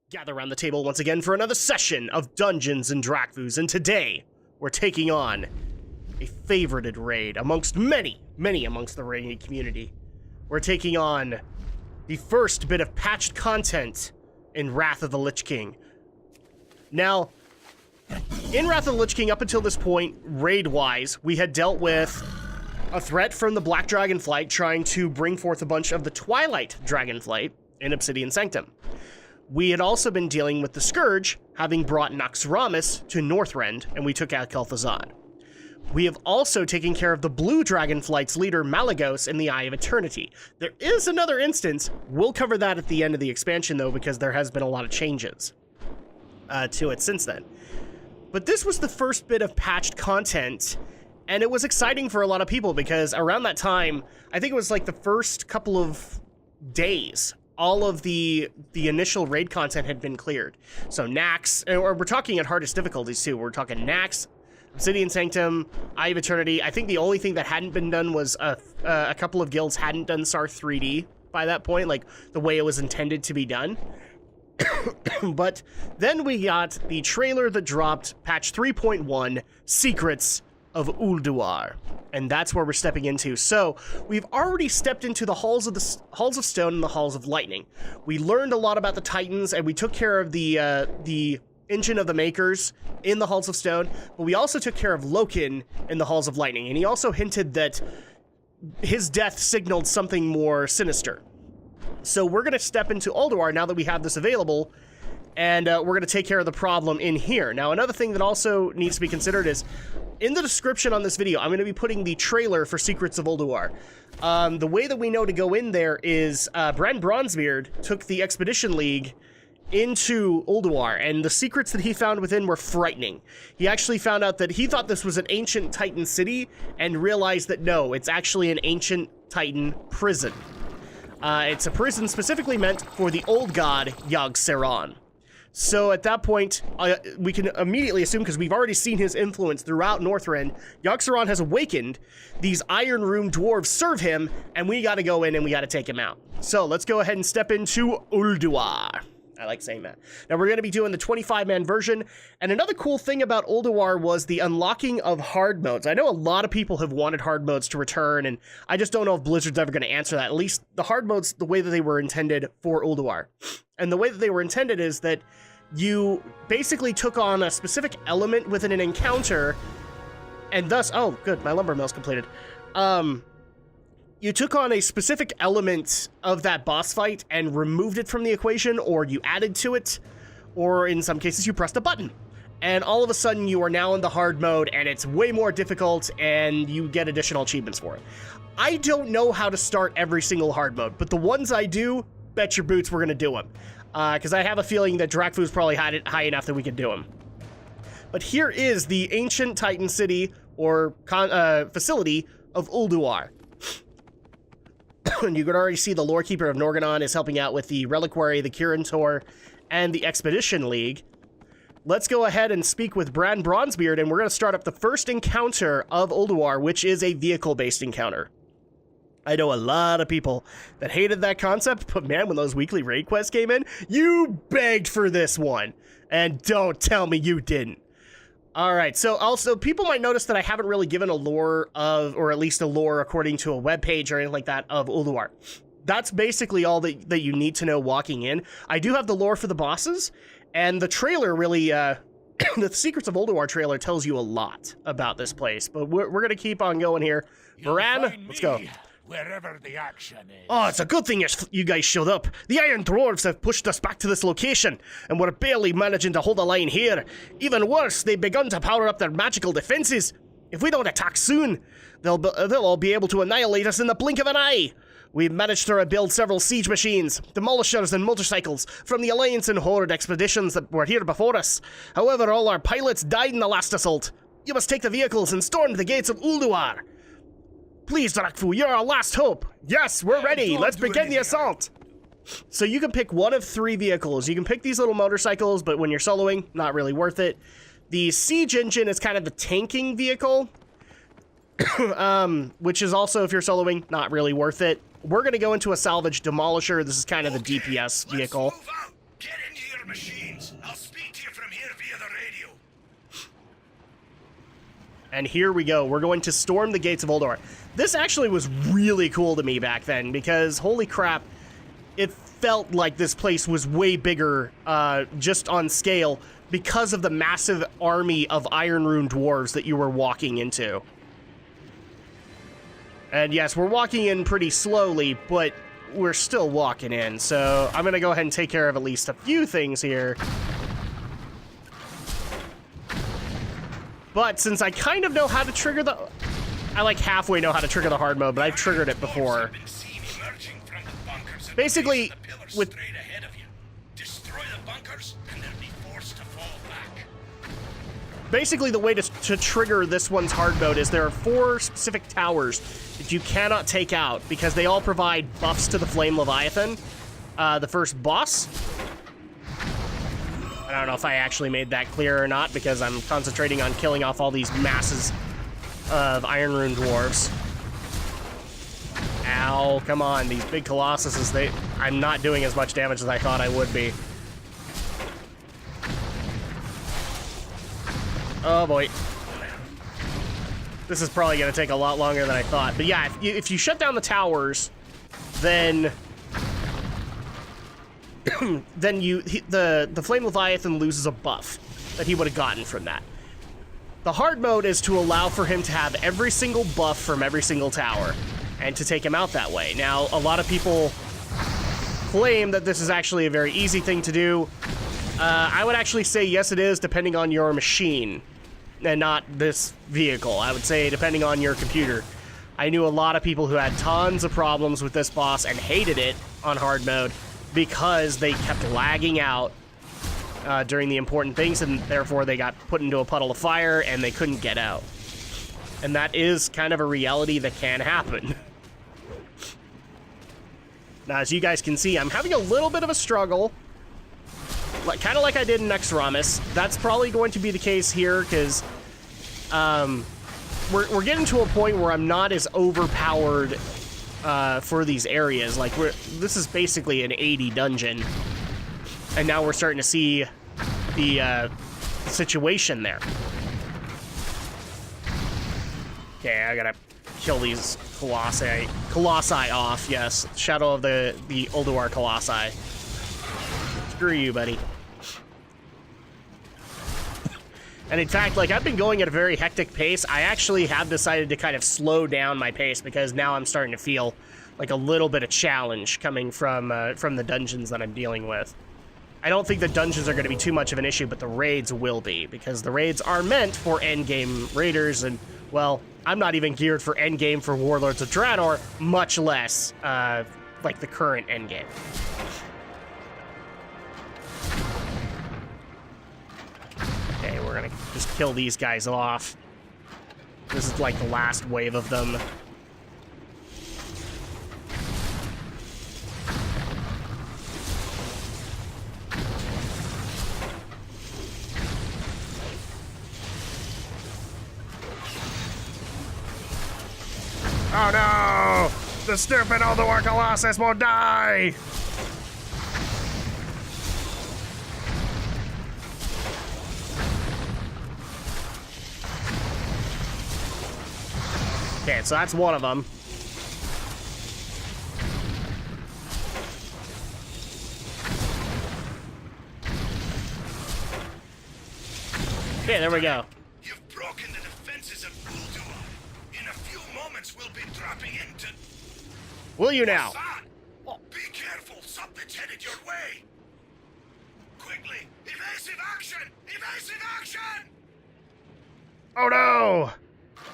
Gather around the table once again for another session of Dungeons and Drakfus, and today we're taking on a favorited raid amongst many amongst the raiding community. We're taking on the first bit of patched content in Wrath of the Lich King. Now, in Wrath of the Lich King, up until this point, raid-wise, we had dealt with a threat from the Black Dragonflight trying to bring forth a bunch of the Twilight Dragonflight in Obsidian Sanctum. We had also been dealing with the Scourge, having brought Naxxramas to Northrend, and we took out Kel'Thuzad. We have also taken care of the Blue Dragonflight's leader, Malygos, in the Eye of Eternity. There is another instance. We'll cover that at the end of the expansion, though, because there has been a lot of changes to it since then. But this was the first bit of patched content, and it was exciting for a lot of people, because around that time, I think it was like the first couple of days, all of the initial raid content had been cleared. So Nax, or we're talking at hardest difficulties too. We're talking Nax, Obsidian Sanctum, Eye of Eternity. I think the only thing that hadn't been done was a couple of guilds hadn't done SAR 3D by that point, like the way it was intended to be done. But then we got the trailer that dropped, patch 3.1, Secrets of Ulduar, and that's where we're stepping into. So we've already stepped into the halls of stone and the halls of lightning. We learned a lot about the Titans, and we took care of the engine of the makers in the halls of stone, but we also took care of Loken in the halls of lightning, and he also hinted that his death signaled something more sinister. So we're going to step into Ulduar now that we have this available, and we're going to take care of the problem in here. Now, another thing that also needs to be considered is, in the description on this video, I'm going to be putting the trailer for Secrets of Ulduar. The way that we know to go in there is Bran Bronzebeard took the Expedition League into Ulduar, and the secrets that he found within were frightening. He actually found out that he thought this was an ancient Titan city and realized that no, it's actually an ancient Titan prison. It's a prison specifically meant for the old god Yogg'Saron. So at that point, we can immediately assume, because we've already seen his influence throughout Northrend, Yogg'Saron has awakened. These Iron Room dwarves serve him, and we got to go in and we got to take him out. So let's go ahead and step into Ulduar. I like saying that. Now we're going to be doing the 25-man version, and another cool thing about Ulduar was the unlocking of hard modes. I know a lot of people have wanted hard modes to return, and I just don't know if Blizzard's ever going to answer that. At least the hard modes, the way that they were intended for Ulduar. And the way that they were intended is that you basically took on a specific element within an encounter, and thus, oh, good, my lumber mill's completed. You took on a specific element of that boss fight and removed it from the equation, or you added to it, or in some cases you pressed a button. And all of a sudden you are now in the hard mode, and it's way more difficult, and you get additional achievements for it. I don't know how to start every single hard mode, but the ones I do, bet your boots we're gonna do them. Because I have a feeling that Drakfu's probably had it high enough that we could do them. But here is the ancient Titan city, or facility, of Ulduar. And you can already see the Lore Keeper of Norgannon is helping out with the Reliquary, the Kirin and the Expedition League. Let's go ahead and speak with Bran Bronzebeard, and we're going to start up the first encounter of Ulduar, which is a vehicle-based encounter. I know a lot of people that hated that concept, but man, when those weekly raid quests came in, you begged for this one. And don't tell me you didn't. Alright, so also, people might notice that I haven't really given a lore of, or at least a lore according to a webpage or anything like that, of Ulduar. That's basically all that you need to know walking in. I do have the lore for the bosses, and the trailer really, the Secrets of Ulduar trailer tells you a lot about this place, but we're going to keep on going here. Moran, let's go. Wherever the action is. Oh, it's a good thing you guys showed up. The Iron Dwarves have pushed us back to this location, and we're barely managing to hold the line here. Even worse, they've begun to power up their magical defenses. If we don't attack soon, they'll all be able to annihilate us in the blink of an eye. We've managed to rebuild several siege machines, demolishers, and motorcycles from the Alliance and Horde expeditions that were here before us. However, all our pilots died in the last assault. You must take the vehicles and storm the gates of Ulduar. Please, Drakfu, you're our last hope. Yes, we're ready. Let's begin the assault. So you can pick one of 3 vehicles. You can pick these little motorcycles, but when you're soloing, not really worth it. The siege engine is kind of the tanking vehicle, which is also, if you're soloing, not really worth it. We're going to go into a salvage demolisher. This is kind of the DPS vehicle. Get into your machines. I'll speak to you from here via the radio. And here we go. We're going to storm the gates of Ulduar. This actually was really cool to me back then because, holy crap, it felt like this place was way bigger just on scale because of the massive army of Iron Rune dwarves that you were walking into. And yes, we're walking in pretty slowly, but we're still walking in. So I'm going to go ahead and take care of at least a few things here. But since I kind of know how to trigger the... I like halfway know how to trigger the hard mode, but I've triggered it before. Basically, with... Basically, the way to trigger this one's hard mode is there are 4 specific towers that you cannot take out because they all provide buffs to the Flame Leviathan, the first boss. I don't know if I actually made that clear or not because I'm concentrating on killing off all these masses of Iron Rune dwarves. Ow, come on, these big colossuses, I'm not doing as much damage as I thought I would be. Oh boy. This is probably going to take a lot longer than I thought. But yeah, if you shut down the towers, then the Flame Leviathan loses a buff that he would have gotten from that. The hard mode is to allow for him to have every single buff from every single tower and to take him out that way. Now, a lot of people claim that this is actually a very easy thing to do. I would actually say yes, it is, depending on your machine and not this vehicle. I would say depending on your computer. I knew a lot of people who had tons of problems with this boss and hated it on hard mode because they kept lagging out during the important things, and therefore they got put into a puddle of fire and they couldn't get out. And that is kind of a reality that can happen. Now, as you guys can see, I'm having a little bit of a struggle. Kind of like I did in Yogg'Saron. That's probably going to be the case here, because we're getting to a point where I'm not as overpowered for these areas. Like, this is basically an 80 dungeon, and now we're starting to see the situation there. Okay, I gotta kill these colossi off. Yes, Shadow of the Ulduar colossi. Screw you, buddy. And in fact, like, I've been going at a very hectic pace. I actually have decided to kind of slow down my pace because now I'm starting to feel like a little bit of challenge coming from the dungeons that I'm dealing with. I don't think the dungeons are going to be too much of an issue, but the raids will be, because the raids are meant for endgame raiders, and, well, I'm not even geared for endgame for Warlords of Draenor, much less, like, the current endgame. Okay, we're gonna just kill these guys off. This is like the last wave of them. Oh no! The stupid Ulduar Colossus will die! Okay, so that's one of them. Okay, there we go. You've broken the defenses of Ulduar. In a few moments, we'll be dropping into... Will you now? Be careful, something's headed your way. Quickly, evasive action! Evasive action! Oh no!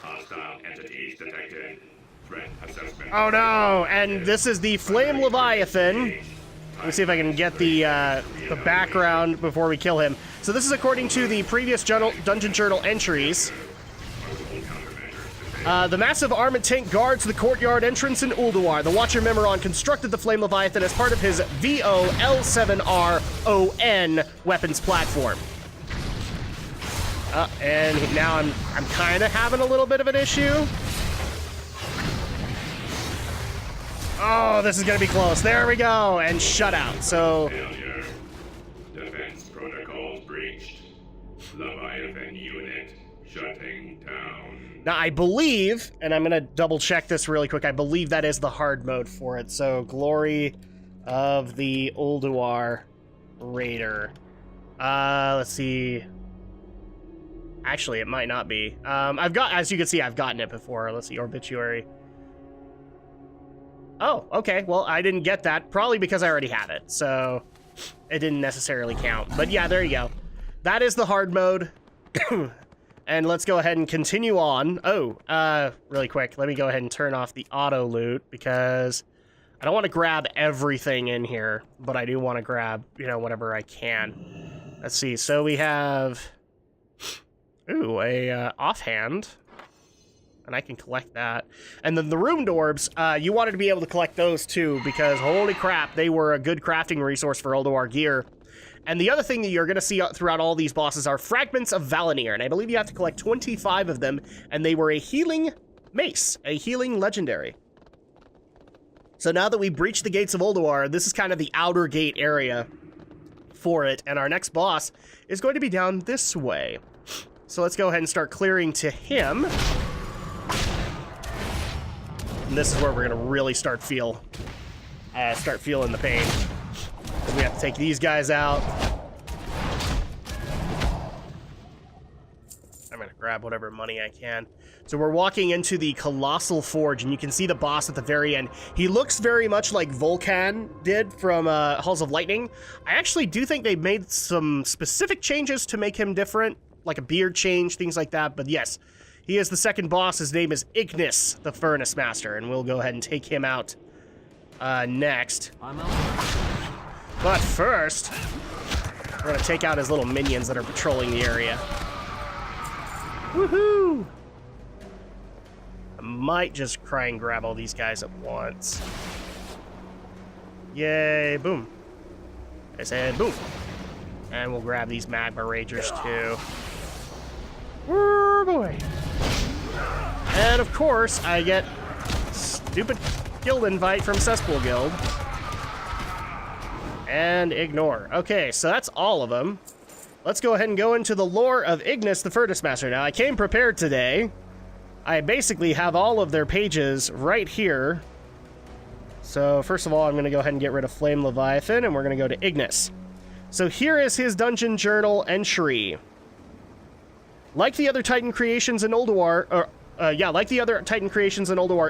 Hostile entities detected. Threat assessment. Oh no! And this is the Flame Leviathan. Let me see if I can get the background before we kill him. So this is according to the previous Dungeon Journal entries. The massive armored tank guards the courtyard entrance in Ulduar. The Watcher Memoron constructed the Flame Leviathan as part of his VOL7RON weapons platform. And now I'm kind of having a little bit of an issue. Oh, this is gonna be close. There we go, and shut out. So, Failure. Defend Defense protocols breached. Leviathan unit shutting down. Now, I believe, and I'm going to double check this really quick, I believe that is the hard mode for it. So, Glory of the Ulduar Raider. Let's see. Actually, it might not be. As you can see, I've gotten it before. Let's see, Obituary. Oh, okay. Well, I didn't get that, probably because I already have it. So, it didn't necessarily count. But yeah, there you go. That is the hard mode. And let's go ahead and continue on. Oh, really quick, let me go ahead and turn off the auto loot because I don't want to grab everything in here, but I do want to grab, whatever I can. Let's see. So we have, a offhand, and I can collect that. And then the ruined orbs, you wanted to be able to collect those too because holy crap, they were a good crafting resource for Ulduar gear. And the other thing that you're going to see throughout all these bosses are fragments of Valinir, and I believe you have to collect 25 of them, and they were a healing mace, a healing legendary. So now that we breached the gates of Ulduar, this is kind of the outer gate area for it, and our next boss is going to be down this way. So let's go ahead and start clearing to him. And this is where we're going to really start feeling the pain. We have to take these guys out. I'm gonna grab whatever money I can. So we're walking into the Colossal Forge, and you can see the boss at the very end. He looks very much like Vulcan did from Halls of Lightning. I actually do think they made some specific changes to make him different, like a beard change, things like that. But yes, he is the second boss. His name is Ignis, the Furnace Master, and we'll go ahead and take him out next. But first, we're gonna take out his little minions that are patrolling the area. Woohoo! I might just try and grab all these guys at once. Yay, boom. I said boom. And we'll grab these Magma Ragers too. Oh boy. And of course, I get stupid guild invite from Cesspool Guild. And ignore. Okay, so that's all of them. Let's go ahead and go into the lore of Ignis, the Furnace Master. Now, I came prepared today. I basically have all of their pages right here. So, first of all, I'm going to go ahead and get rid of Flame Leviathan, and we're going to go to Ignis. So here is his dungeon journal entry. Like the other Titan creations in Ulduar,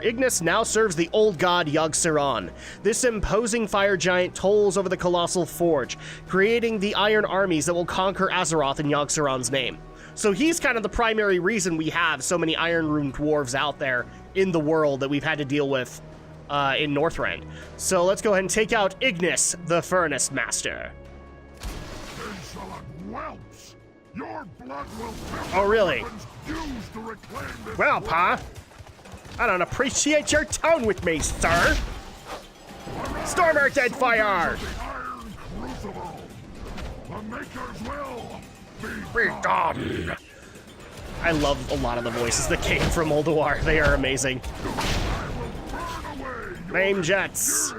Ignis now serves the old god Yogg'Saron. This imposing fire giant tolls over the Colossal Forge, creating the iron armies that will conquer Azeroth in Yogg'Saron's name. So he's kind of the primary reason we have so many Iron Rune dwarves out there in the world that we've had to deal with in Northrend. So let's go ahead and take out Ignis, the Furnace Master. Your blood will oh, really? used to reclaim this well, Pa, I don't appreciate your tone with me, sir. Stormer Deadfire! The Iron Crucible. The makers will Be gone. I love a lot of the voices that came from Ulduar. They are amazing. Flame Jets.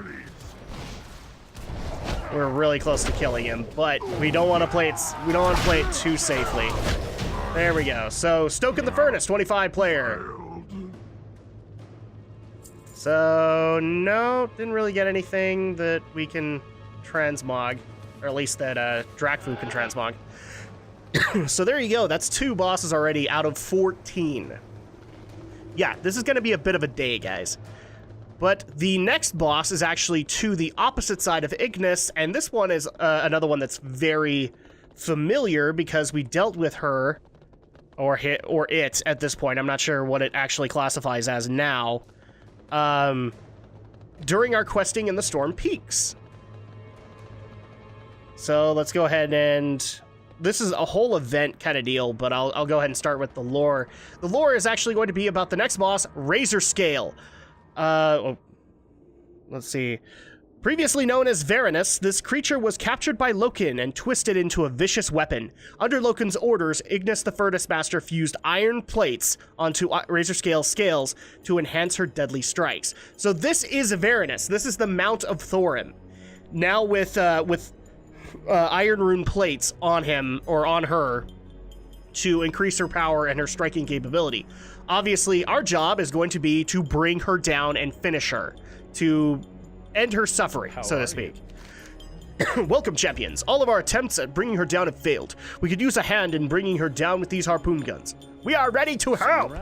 We're really close to killing him, but we don't want to play it. We don't want to play it too safely. There we go. So Stoke in the Furnace, 25 player. So no, didn't really get anything that we can transmog, or at least that Drakfu can transmog. So there you go. That's 2 bosses already out of 14. Yeah, this is going to be a bit of a day, guys. But the next boss is actually to the opposite side of Ignis, and this one is another one that's very familiar because we dealt with her, or it at this point. I'm not sure what it actually classifies as now, during our questing in the Storm Peaks. So let's go ahead and... This is a whole event kind of deal, but I'll go ahead and start with the lore. The lore is actually going to be about the next boss, Razor Scale. Let's see. Previously known as Varanus, this creature was captured by Loken and twisted into a vicious weapon. Under Loken's orders, Ignis the Furnace Master fused iron plates onto Razor Scale scales to enhance her deadly strikes. So this is Varanus. This is the Mount of Thorin. Now with iron rune plates on him, or on her, to increase her power and her striking capability. Obviously, our job is going to be to bring her down and finish her, to end her suffering, so to speak. Welcome, champions. All of our attempts at bringing her down have failed. We could use a hand in bringing her down with these harpoon guns. We are ready to help!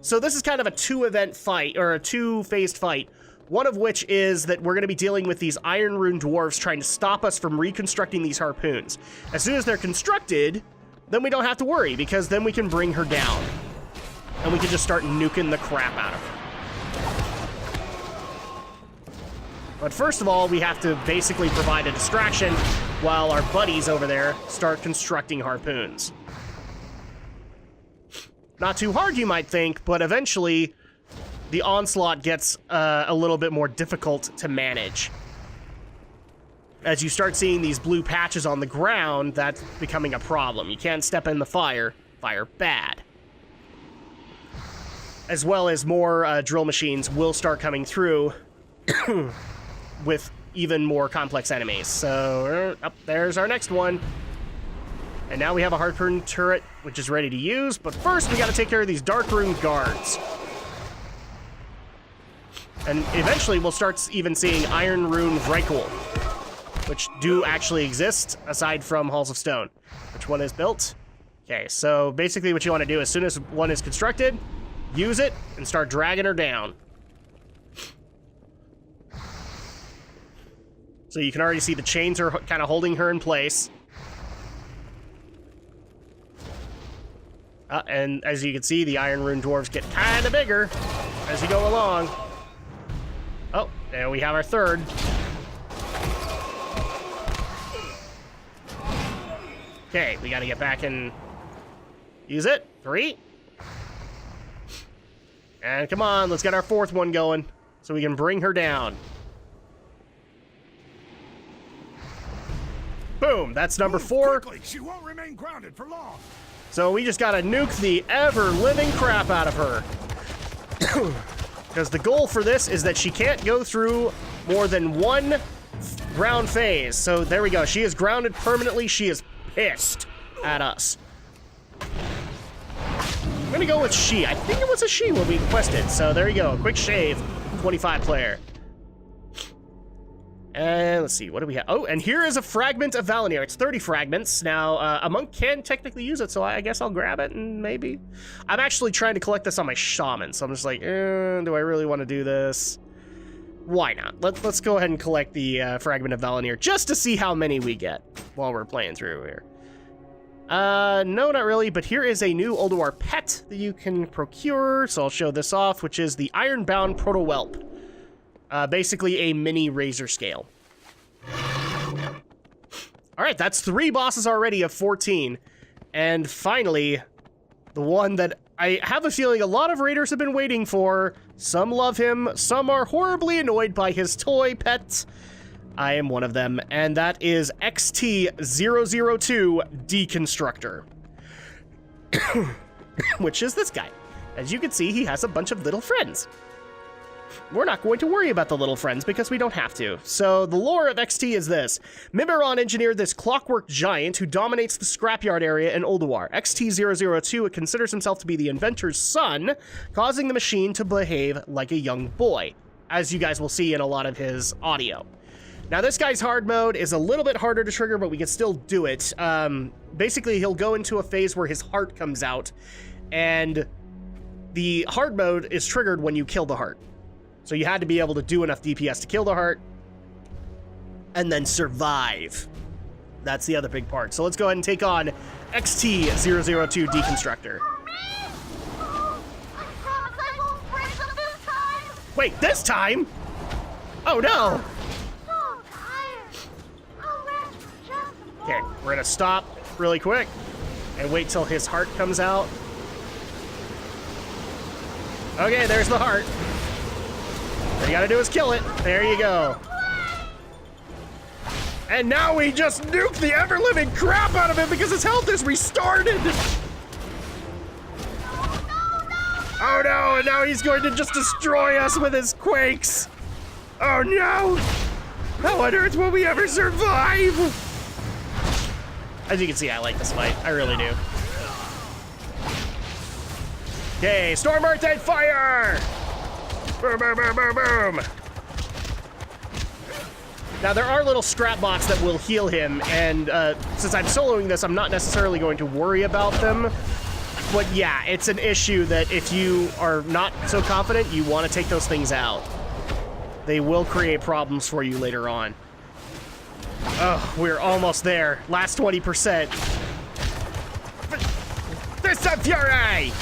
So this is kind of a two-event fight, or a two-phased fight, one of which is that we're going to be dealing with these iron rune dwarves trying to stop us from reconstructing these harpoons. As soon as they're constructed, then we don't have to worry, because then we can bring her down. And we can just start nuking the crap out of her. But first of all, we have to basically provide a distraction while our buddies over there start constructing harpoons. Not too hard, you might think, but eventually the onslaught gets a little bit more difficult to manage. As you start seeing these blue patches on the ground, that's becoming a problem. You can't step in the fire. Fire bad. As well as more drill machines will start coming through with even more complex enemies. So, there's our next one. And now we have a harpoon turret, which is ready to use. But first, we gotta take care of these dark rune guards. And eventually, we'll start even seeing Iron Rune Vrykul, which do actually exist, aside from Halls of Stone. Which one is built? Okay, so basically what you want to do, as soon as one is constructed, use it and start dragging her down. So you can already see the chains are kind of holding her in place. And as you can see, the Iron Rune Dwarves get kind of bigger as you go along. Oh, there we have our third. Okay, we gotta get back and use it. 3. And come on, let's get our fourth one going so we can bring her down. Boom, that's number 4. Quickly, she won't remain grounded for long. So we just gotta nuke the ever-living crap out of her. Because the goal for this is that she can't go through more than one round phase. So there we go, she is grounded permanently. She is pissed at us. I'm gonna go with she. I think it was a she when we quested. So there you go, quick shave, 25 player. And let's see, what do we have? Oh, and here is a fragment of Valinir. It's 30 fragments. Now, a monk can technically use it, so I guess I'll grab it and maybe. I'm actually trying to collect this on my shaman, so I'm just like, do I really want to do this? Why not? Let's go ahead and collect the fragment of Valinir just to see how many we get while we're playing through here. No, not really, but here is a new Ulduar pet that you can procure, so I'll show this off, which is the Ironbound Proto-Whelp. Basically a mini razor scale. All right, that's 3 bosses already of 14. And finally, the one that I have a feeling a lot of raiders have been waiting for. Some love him, some are horribly annoyed by his toy pet. I am one of them, and that is XT002 Deconstructor. Which is this guy. As you can see, he has a bunch of little friends. We're not going to worry about the little friends because we don't have to. So the lore of XT is this. Mimiron engineered this clockwork giant who dominates the scrapyard area in Ulduar. XT002 considers himself to be the inventor's son, causing the machine to behave like a young boy, as you guys will see in a lot of his audio. Now this guy's hard mode is a little bit harder to trigger, but we can still do it. Basically, he'll go into a phase where his heart comes out, and the hard mode is triggered when you kill the heart. So you had to be able to do enough DPS to kill the heart, and then survive. That's the other big part. So let's go ahead and take on XT002 Deconstructor. Wait, this time? Oh no! Okay, we're gonna stop really quick and wait till his heart comes out. Okay, there's the heart. All you gotta do is kill it. There you go. And now we just nuke the ever-living crap out of him because his health is restarted. Oh no, and now he's going to just destroy us with his quakes. Oh no! How on earth will we ever survive? As you can see, I like this fight. I really do. Okay, Storm Earth and Fire! Boom, boom, boom, boom, boom! Now, there are little scrap bots that will heal him, and since I'm soloing this, I'm not necessarily going to worry about them. But yeah, it's an issue that if you are not so confident, you want to take those things out. They will create problems for you later on. Oh, we're almost there. Last 20%. Fist of Fury!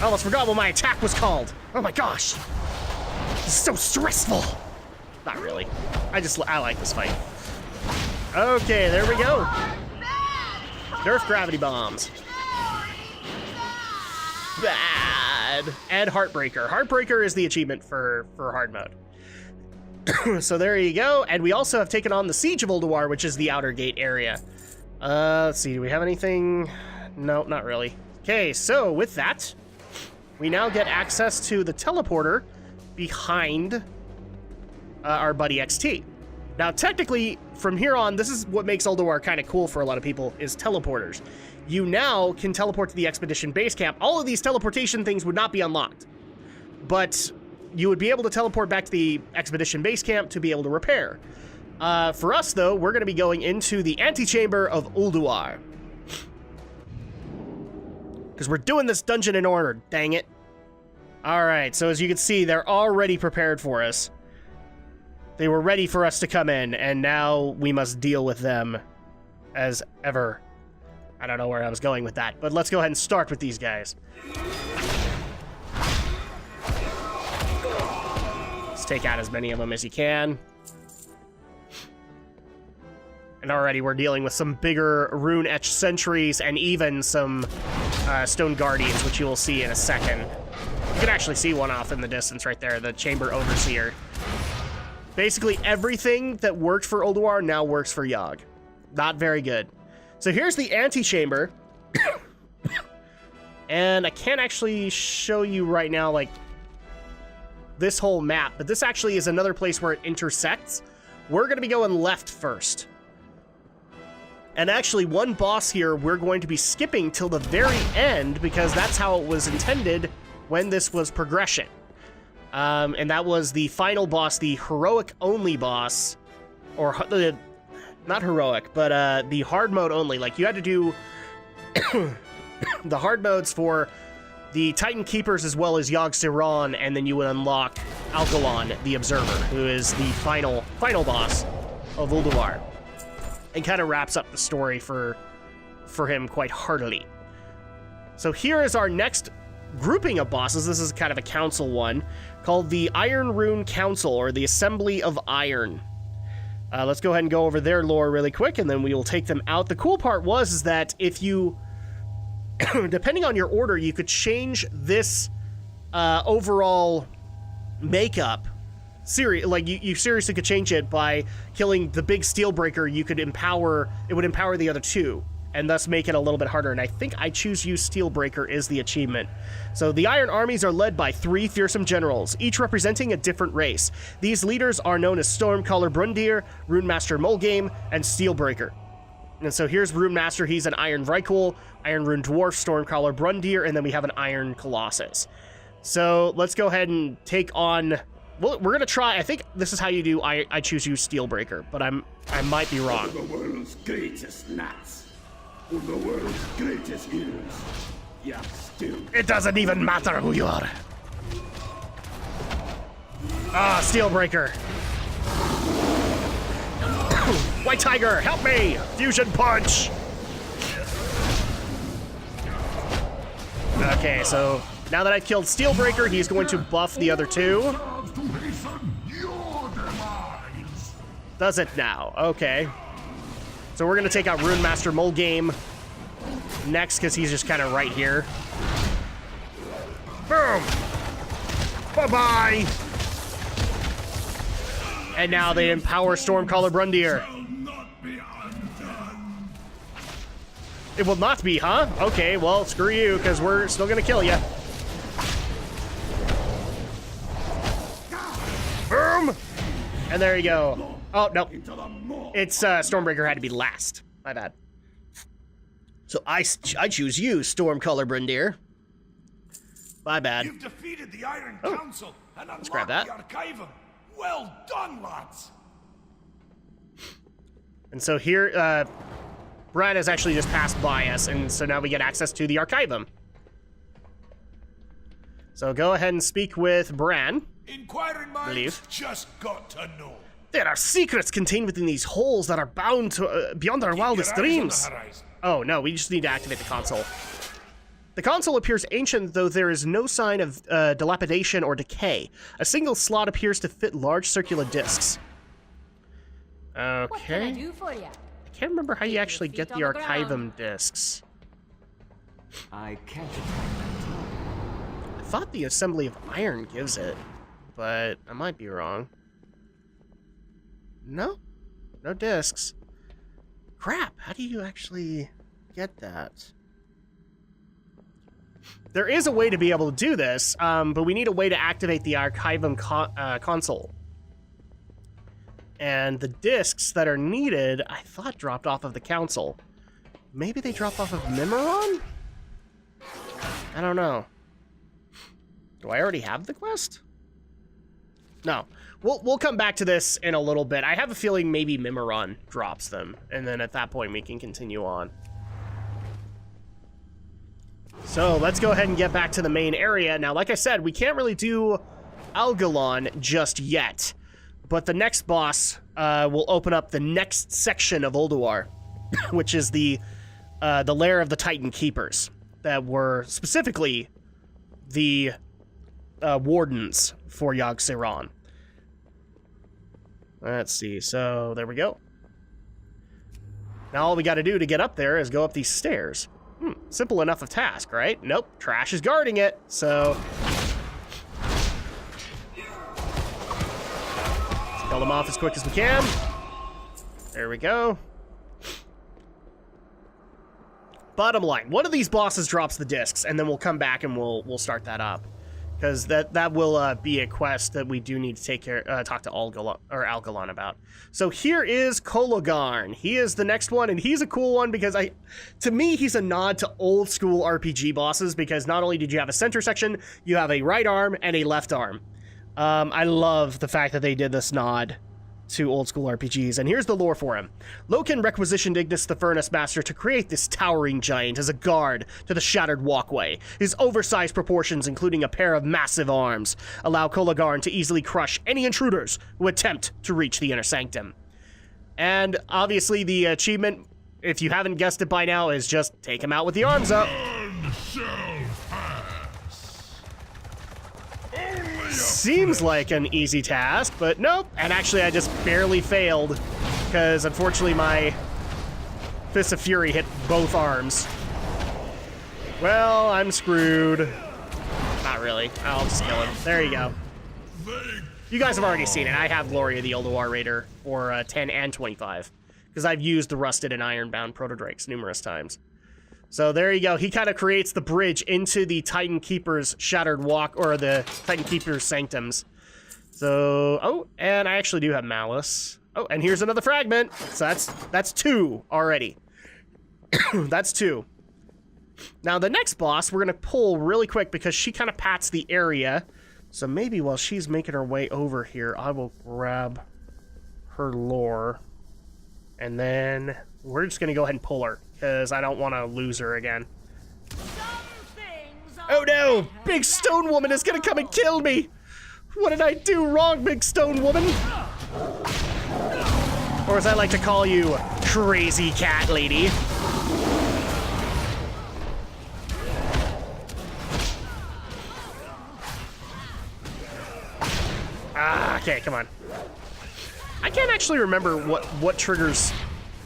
I almost forgot what my attack was called. Oh my gosh. This is so stressful. Not really. I like this fight. Okay, there we go. Nerf gravity bombs. Bad. And Heartbreaker. Heartbreaker is the achievement for hard mode. So there you go. And we also have taken on the Siege of Ulduar, which is the outer gate area. Let's see, do we have anything? No, not really. Okay, so with that, we now get access to the teleporter behind our buddy XT. Now, technically, from here on, this is what makes Ulduar kind of cool for a lot of people, is teleporters. You now can teleport to the Expedition Base Camp. All of these teleportation things would not be unlocked, but you would be able to teleport back to the Expedition Base Camp to be able to repair. For us, though, we're going to be going into the Antechamber of Ulduar. Because we're doing this dungeon in order, dang it. Alright, so as you can see, they're already prepared for us. They were ready for us to come in, and now we must deal with them as ever. I don't know where I was going with that, but let's go ahead and start with these guys. Let's take out as many of them as you can. And already we're dealing with some bigger rune-etched sentries and even some stone guardians, which you will see in a second. You can actually see one off in the distance right there, the Chamber Overseer. Basically, everything that worked for Ulduar now works for Yogg. Not very good. So here's the Antechamber. And I can't actually show you right now, like, this whole map, but this actually is another place where it intersects. We're going to be going left first. And actually, one boss here we're going to be skipping till the very end, because that's how it was intended when this was progression. And that was the final boss, the heroic-only boss, or not heroic, but the hard mode only. Like, you had to do the hard modes for the Titan Keepers as well as Yogg'Saron, and then you would unlock Algalon, the Observer, who is the final boss of Ulduar, and kind of wraps up the story for him quite heartily. So here is our next grouping of bosses. This is kind of a council one, called the Iron Rune Council, or the Assembly of Iron. Let's go ahead and go over their lore really quick, and then we will take them out. The cool part is that if you, depending on your order, you could change this overall makeup. Like, you seriously could change it by killing the big Steelbreaker. You could empower, it would empower the other two, and thus make it a little bit harder. And I think I choose use Steelbreaker is the achievement. So the Iron Armies are led by 3 fearsome generals, each representing a different race. These leaders are known as Stormcaller Brundir, Runemaster Mulgame, and Steelbreaker. And so here's Runemaster. He's an Iron Vrykul, Iron Rune Dwarf, Stormcaller Brundir, and then we have an Iron Colossus. So let's go ahead and take on... Well, we're gonna try. I think this is how you do. I choose you Steelbreaker, but I might be wrong. The world's greatest nuts. Or the world's greatest heroes. Yeah, still. It doesn't even matter who you are. Ah, Steelbreaker. White Tiger, help me! Fusion Punch! Okay, so now that I've killed Steelbreaker, he's going to buff the other two. Does it now? Okay. So we're going to take out Runemaster Mulgame next, because he's just kind of right here. Boom! Bye-bye! And now they empower Stormcaller Brundir. It will not be, huh? Okay, well, screw you, because we're still going to kill you. Boom! And there you go. Oh, no. into the maw. It's Stormbreaker had to be last. My bad. So I choose you, Stormcaller Brindir. My bad. You've defeated the Iron Council and unlocked grab that. the Archivum. Well done, lads. And so here, Brad has actually just passed by us, and so now we get access to the Archivum. So go ahead and speak with Bran. Inquiring minds Believe. just got to know. There are secrets contained within these holes that are bound to beyond our wildest Your eyes on the dreams. horizon. Oh no, we just need to activate the console. The console appears ancient, though there is no sign of dilapidation or decay. A single slot appears to fit large circular discs. Okay. What can I do for you? I can't remember how you actually get the feet on the Archivum discs. I can't attack that time. I thought the Assembly of Iron gives it, but I might be wrong. No? No discs. Crap, how do you actually get that? There is a way to be able to do this, but we need a way to activate the Archivum console. And the discs that are needed, I thought dropped off of the council. Maybe they drop off of Mimeron? I don't know. Do I already have the quest? No. We'll come back to this in a little bit. I have a feeling maybe Mimeron drops them, and then at that point we can continue on. So let's go ahead and get back to the main area. Now, like I said, we can't really do Algalon just yet, but the next boss will open up the next section of Ulduar, which is the lair of the Titan Keepers, that were specifically the wardens for Yogg'Saron. Let's see, so there we go. Now all we gotta do to get up there is go up these stairs. Simple enough of task, right? Nope, trash is guarding it, so... Let's kill them off as quick as we can. There we go. Bottom line, one of these bosses drops the discs, and then we'll come back and we'll start that up. Because that will be a quest that we do need to talk to Algalon about. So here is Kologarn. He is the next one, and he's a cool one because to me, he's a nod to old school RPG bosses, because not only did you have a center section, you have a right arm and a left arm. I love the fact that they did this nod to old school RPGs, and here's the lore for him. Loken requisitioned Ignis the Furnace Master to create this towering giant as a guard to the Shattered Walkway. His oversized proportions, including a pair of massive arms, allow Kologarn to easily crush any intruders who attempt to reach the Inner Sanctum. And obviously the achievement, if you haven't guessed it by now, is just take him out with the arms up. Seems like an easy task, but nope. And actually, I just barely failed, because unfortunately my Fist of Fury hit both arms. Well, I'm screwed. Not really. I'll just kill him. There you go. You guys have already seen it. I have Gloria the Ulduar Raider for 10 and 25, because I've used the Rusted and Ironbound Proto-Drakes numerous times. So there you go. He kind of creates the bridge into the Titan Keeper's Shattered Walk, or the Titan Keeper's Sanctums. So, oh, and I actually do have Malice. Oh, and here's another fragment. So that's 2 already. That's 2. Now the next boss, we're gonna pull really quick because she kind of pats the area. So maybe while she's making her way over here, I will grab her lore, and then we're just gonna go ahead and pull her, because I don't want to lose her again. Oh no! Big Stone Woman is gonna come and kill me! What did I do wrong, Big Stone Woman? Or as I like to call you, Crazy Cat Lady. Ah, okay, come on. I can't actually remember what triggers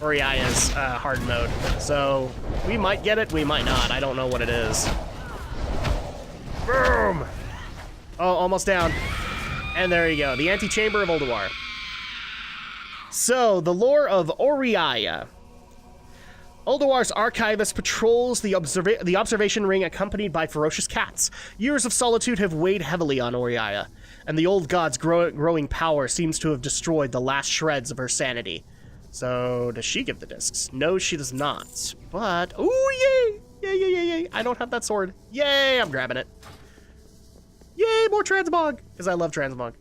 Oriaya's hard mode, so we might get it, we might not. I don't know what it is. Boom! Oh, almost down. And there you go, the Antechamber of Ulduar. So, the lore of Oriaya. Ulduar's archivist patrols the observation ring accompanied by ferocious cats. Years of solitude have weighed heavily on Oriaya. and the old god's growing power seems to have destroyed the last shreds of her sanity. So, does she give the discs? No, she does not. But, ooh, yay! Yay, yay, yay, yay. I don't have that sword. Yay, I'm grabbing it. Yay, more transmog, because I love transmog.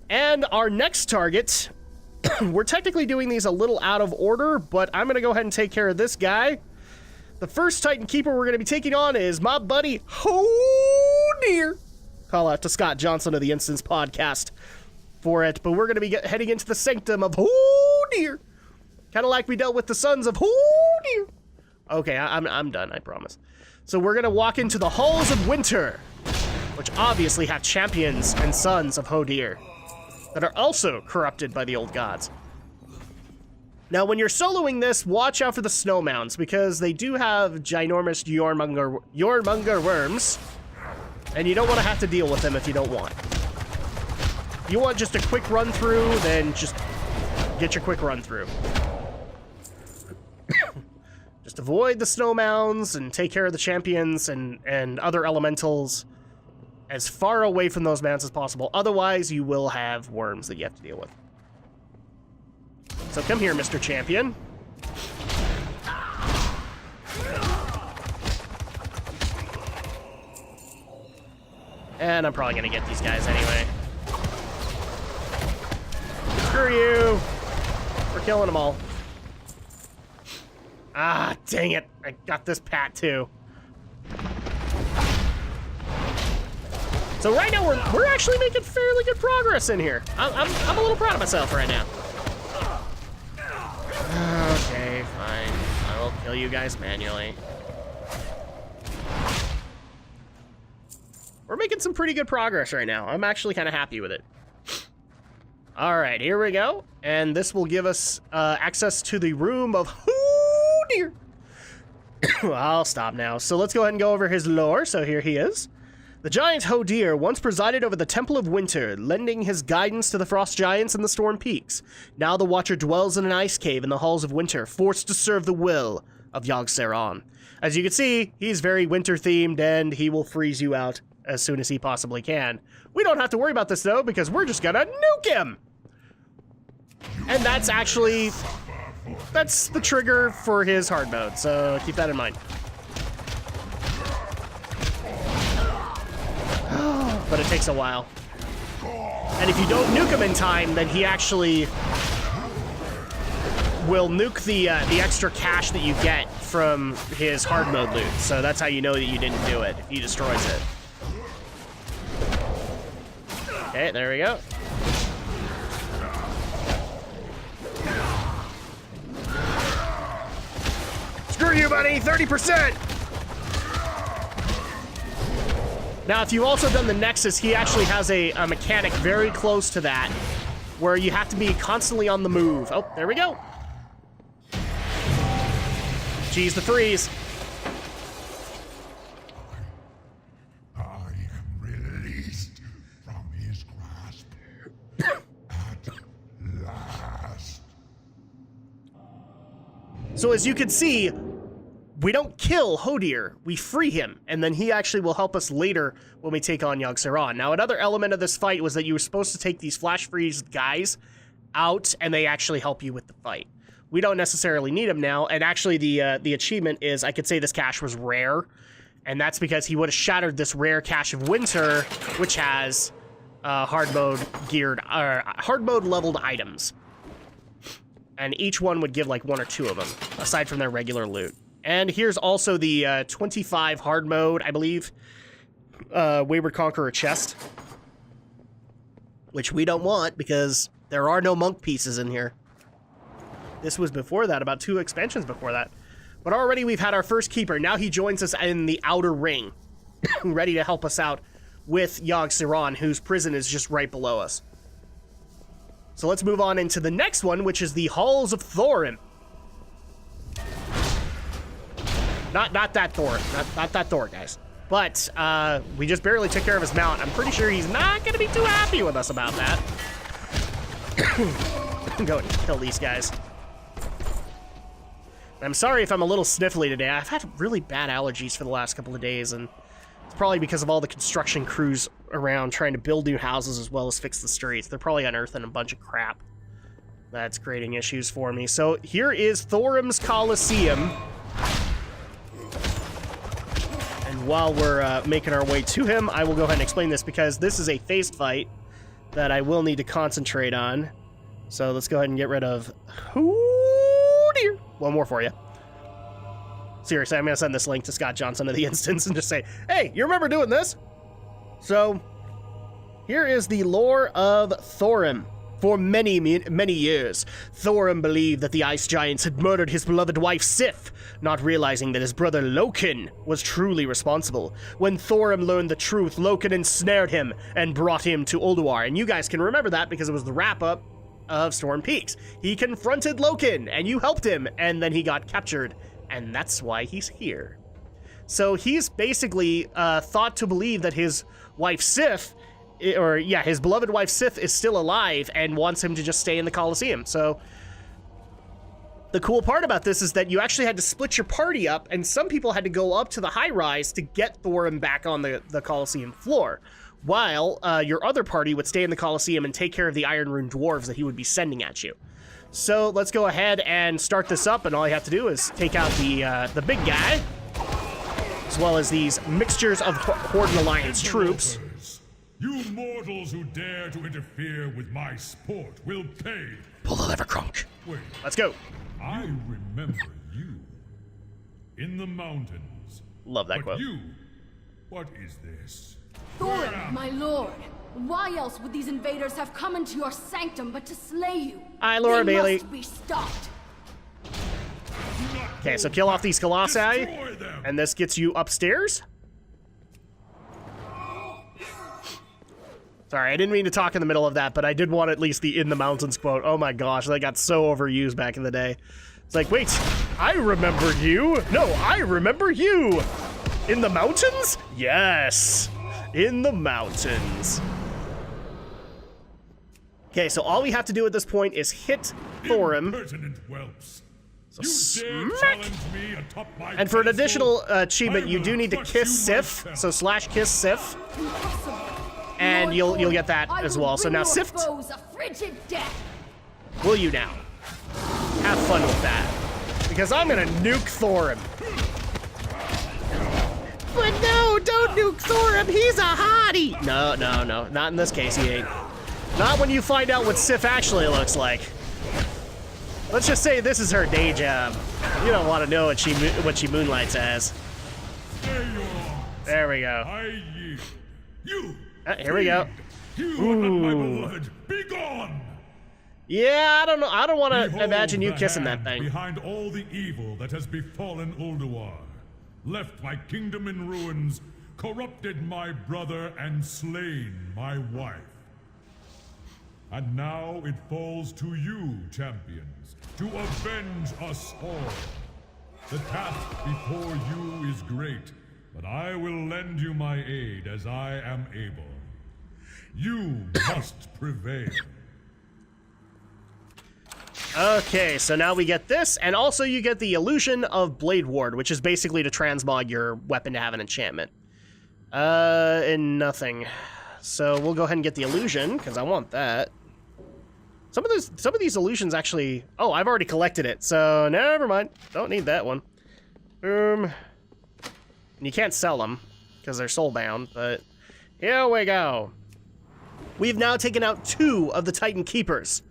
And our next target, we're technically doing these a little out of order, but I'm going to go ahead and take care of this guy. The first Titan Keeper we're going to be taking on is my buddy, Hodir. Call out to Scott Johnson of the Instance Podcast for it, but we're going to be heading into the sanctum of Hodir. Kind of like we dealt with the sons of Hodir. Okay, I'm done, I promise. So we're going to walk into the Halls of Winter, which obviously have champions and sons of Hodir that are also corrupted by the old gods. Now, when you're soloing this, watch out for the snow mounds, because they do have ginormous Jormungandr worms, and you don't want to have to deal with them if you don't want. If you want just a quick run through, then just get your quick run through. Just avoid the snow mounds and take care of the champions and other elementals as far away from those mounds as possible. Otherwise, you will have worms that you have to deal with. So come here, Mr. Champion. And I'm probably gonna get these guys anyway. Screw you! We're killing them all. Ah, dang it. I got this pat too. So right now we're actually making fairly good progress in here. I'm a little proud of myself right now. Okay, fine. I will kill you guys manually. We're making some pretty good progress right now. I'm actually kind of happy with it. All right, here we go. And this will give us access to the room of Hodir. I'll stop now. So let's go ahead and go over his lore. So here he is. The giant Hodir once presided over the Temple of Winter, lending his guidance to the Frost Giants and the Storm Peaks. Now the Watcher dwells in an ice cave in the Halls of Winter, forced to serve the will of Yogg'Saron. As you can see, he's very winter-themed, and he will freeze you out as soon as he possibly can. We don't have to worry about this, though, because we're just gonna nuke him! And that's actually... that's the trigger for his hard mode, so keep that in mind. But it takes a while. And if you don't nuke him in time, then he actually will nuke the extra cash that you get from his hard mode loot. So that's how you know that you didn't do it, if he destroys it. Okay, there we go. Screw you, buddy! 30%! Now, if you've also done the Nexus, he actually has a mechanic very close to that, where you have to be constantly on the move. Oh, there we go. Geez, the freeze. I am released from his grasp at last. So as you can see, we don't kill Hodir, we free him, and then he actually will help us later when we take on Yogg'Saron. Now, another element of this fight was that you were supposed to take these flash freeze guys out, and they actually help you with the fight. We don't necessarily need them now, and actually the achievement is, I could say this cache was rare, and that's because he would have shattered this rare cache of Winter, which has hard mode leveled items. And each one would give like 1 or 2 of them, aside from their regular loot. And here's also the 25 hard mode, I believe, Wayward Conqueror chest, which we don't want because there are no monk pieces in here. This was before that, about 2 expansions before that. But already we've had our first keeper. Now he joins us in the outer ring, ready to help us out with Yogg'Saron, whose prison is just right below us. So let's move on into the next one, which is the Halls of Thorin. Not that Thor. Not that Thor, guys. But we just barely took care of his mount. I'm pretty sure he's not going to be too happy with us about that. Go and kill these guys. I'm sorry if I'm a little sniffly today. I've had really bad allergies for the last couple of days, and it's probably because of all the construction crews around trying to build new houses as well as fix the streets. They're probably unearthing a bunch of crap that's creating issues for me. So here is Thorim's Coliseum. And while we're making our way to him, I will go ahead and explain this because this is a phased fight that I will need to concentrate on. So let's go ahead and get rid of... Oh dear! One more for you. Seriously, I'm going to send this link to Scott Johnson of the instance and just say, hey, you remember doing this? So, here is the lore of Thorim. For many years, Thorim believed that the ice giants had murdered his beloved wife Sif, not realizing that his brother Loken was truly responsible. When Thorim learned the truth, Loken ensnared him and brought him to Ulduar. And you guys can remember that because it was the wrap-up of Storm Peaks. He confronted Loken, and you helped him, and then he got captured. And that's why he's here. So he's basically thought to believe that his wife Sif, his beloved wife Sif is still alive and wants him to just stay in the Coliseum. So the cool part about this is that you actually had to split your party up, and some people had to go up to the high rise to get Thorim back on the Coliseum floor, while your other party would stay in the Coliseum and take care of the Iron Rune dwarves that he would be sending at you. So let's go ahead and start this up, and all you have to do is take out the big guy, as well as these mixtures of Horde and Alliance troops. You mortals who dare to interfere with my sport will pay. Pull the lever, Kronk. Wait, Let's go. I remember you in the mountains. Love that But quote. you, what is this? Thorim, my lord, why else would these invaders have come into your sanctum but to slay you? Hi, Laura They Bailey. must be stopped. Okay, so kill off these Colossi, Destroy them. and this gets you upstairs. Sorry, I didn't mean to talk in the middle of that, but I did want at least the in the mountains quote. Oh my gosh, that got so overused back in the day. It's like, wait, I remember you. No, I remember you. In the mountains? Yes, in the mountains. Okay, so all we have to do at this point is hit Thorim. Impertinent whelps. So You dare smack. challenge me atop my And for an pedestal? additional achievement, I you will do need to crush kiss you Sif. myself. So /kiss Sif. Impossible. And Lord you'll Thorim, get that I as will well. So bring now your Sift, foes a frigid death. will you now? Have fun with that. Because I'm gonna nuke Thorim. But no, don't nuke Thorim, he's a hottie! No, not in this case, he ain't. Not when you find out what Sif actually looks like. Let's just say this is her day job. You don't want to know what she moonlights as. There you are. There we go. I yield. You. Here we go. You are not my Ooh. beloved. Be gone. Yeah, I don't know. I don't want to Behold imagine you the kissing that hand thing. Behind all the evil that has befallen Ulduar, left my kingdom in ruins, corrupted my brother, and slain my wife. And now it falls to you, champions, to avenge us all. The task before you is great, but I will lend you my aid as I am able. You must prevail. Okay, so now we get this, and also you get the Illusion of Blade Ward, which is basically to transmog your weapon to have an enchantment. And nothing. So we'll go ahead and get the Illusion, because I want that. Some of these illusions actually... Oh, I've already collected it, so never mind. Don't need that one. And you can't sell them, because they're soulbound, but here we go. We've now taken out 2 of the Titan Keepers.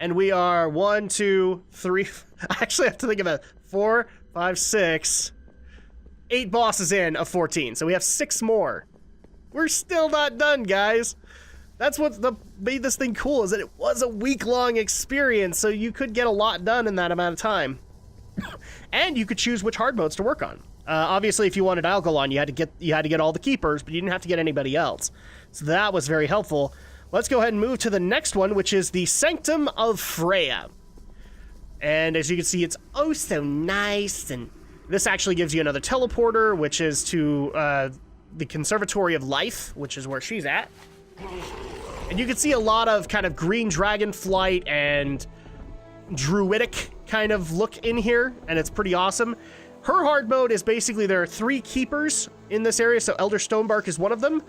And we are 1, 2, 3... I actually have to think about it. 4, 5, 6... 8 bosses in of 14, so we have 6 more. We're still not done, guys. That's what made this thing cool, is that it was a week-long experience, so you could get a lot done in that amount of time. And you could choose which hard modes to work on. Obviously, if you wanted Algalon, you had to get all the keepers, but you didn't have to get anybody else. So that was very helpful. Let's go ahead and move to the next one, which is the Sanctum of Freya. And as you can see, it's oh so nice, and this actually gives you another teleporter, which is to the Conservatory of Life, which is where she's at. And you can see a lot of kind of green dragon flight and druidic kind of look in here, and it's pretty awesome. Her hard mode is basically there are 3 keepers in this area, so Elder Stonebark is one of them.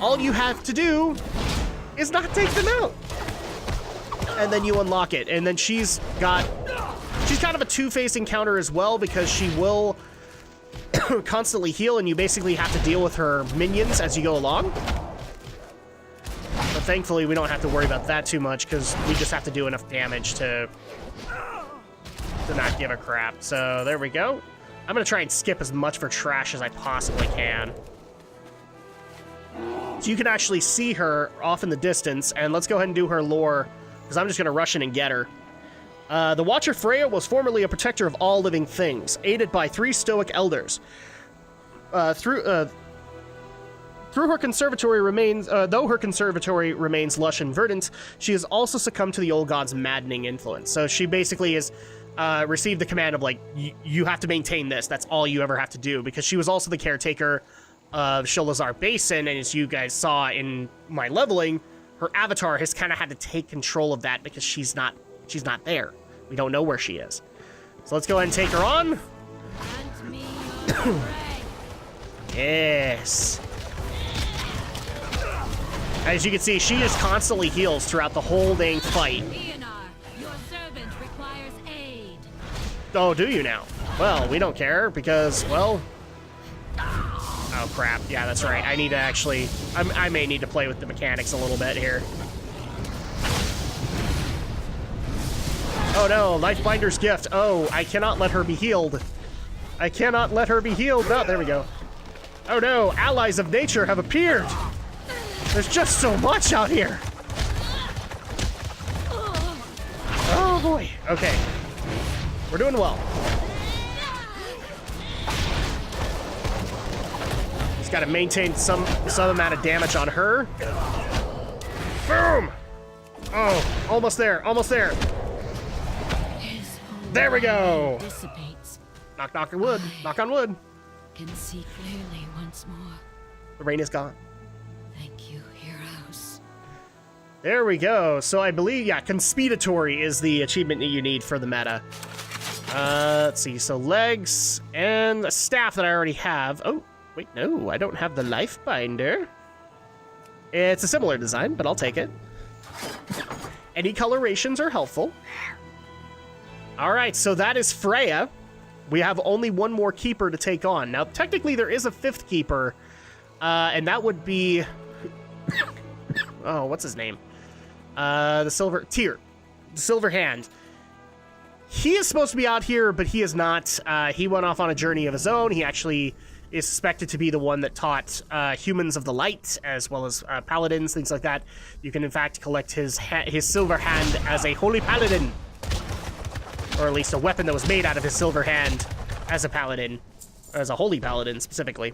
all you have to do is not take them out. And then you unlock it. And then she's kind of a two-faced encounter as well, because she will constantly heal, and you basically have to deal with her minions as you go along. But thankfully, we don't have to worry about that too much, because we just have to do enough damage to not give a crap. So there we go. I'm gonna try and skip as much for trash as I possibly can. So you can actually see her off in the distance, and let's go ahead and do her lore, because I'm just gonna rush in and get her. The Watcher Freya was formerly a protector of all living things, aided by 3 stoic elders. Through her conservatory remains, though her conservatory remains lush and verdant, she has also succumbed to the old god's maddening influence. So she basically has received the command of, like, you have to maintain this. That's all you ever have to do, because she was also the caretaker of Sholazar Basin, and as you guys saw in my leveling, her avatar has kind of had to take control of that because she's not there. We don't know where she is. So let's go ahead and take her on. Yes. As you can see, she just constantly heals throughout the whole dang fight. Your servant requires aid. Oh, do you now? Well, we don't care because, well... Oh, crap. Yeah, that's right. I need to actually... I may need to play with the mechanics a little bit here. Oh, no. Lifebinder's gift. Oh, I cannot let her be healed. I cannot let her be healed. Oh, there we go. Oh, no. Allies of nature have appeared. There's just so much out here. Oh, boy. Okay. We're doing well. Just got to maintain some amount of damage on her. Boom! Oh, almost there. Almost there. There we go. Dissipates. Knock, knock on wood. Knock on wood. Can see clearly once more. The rain is gone. Thank you, heroes. There we go. So I believe, yeah, Conspiratory is the achievement that you need for the meta. Let's see. So legs and a staff that I already have. Oh, wait, no, I don't have the life binder. It's a similar design, but I'll take it. Any colorations are helpful. All right, so that is Freya. We have only one more keeper to take on. Now, technically, there is a 5th keeper, and that would be... oh, what's his name? The Silver... Tyr. The Silver Hand. He is supposed to be out here, but he is not. He went off on a journey of his own. He actually is suspected to be the one that taught humans of the light, as well as paladins, things like that. You can, in fact, collect his Silver Hand as a holy paladin. Or at least a weapon that was made out of his silver hand as a paladin, as a holy paladin specifically.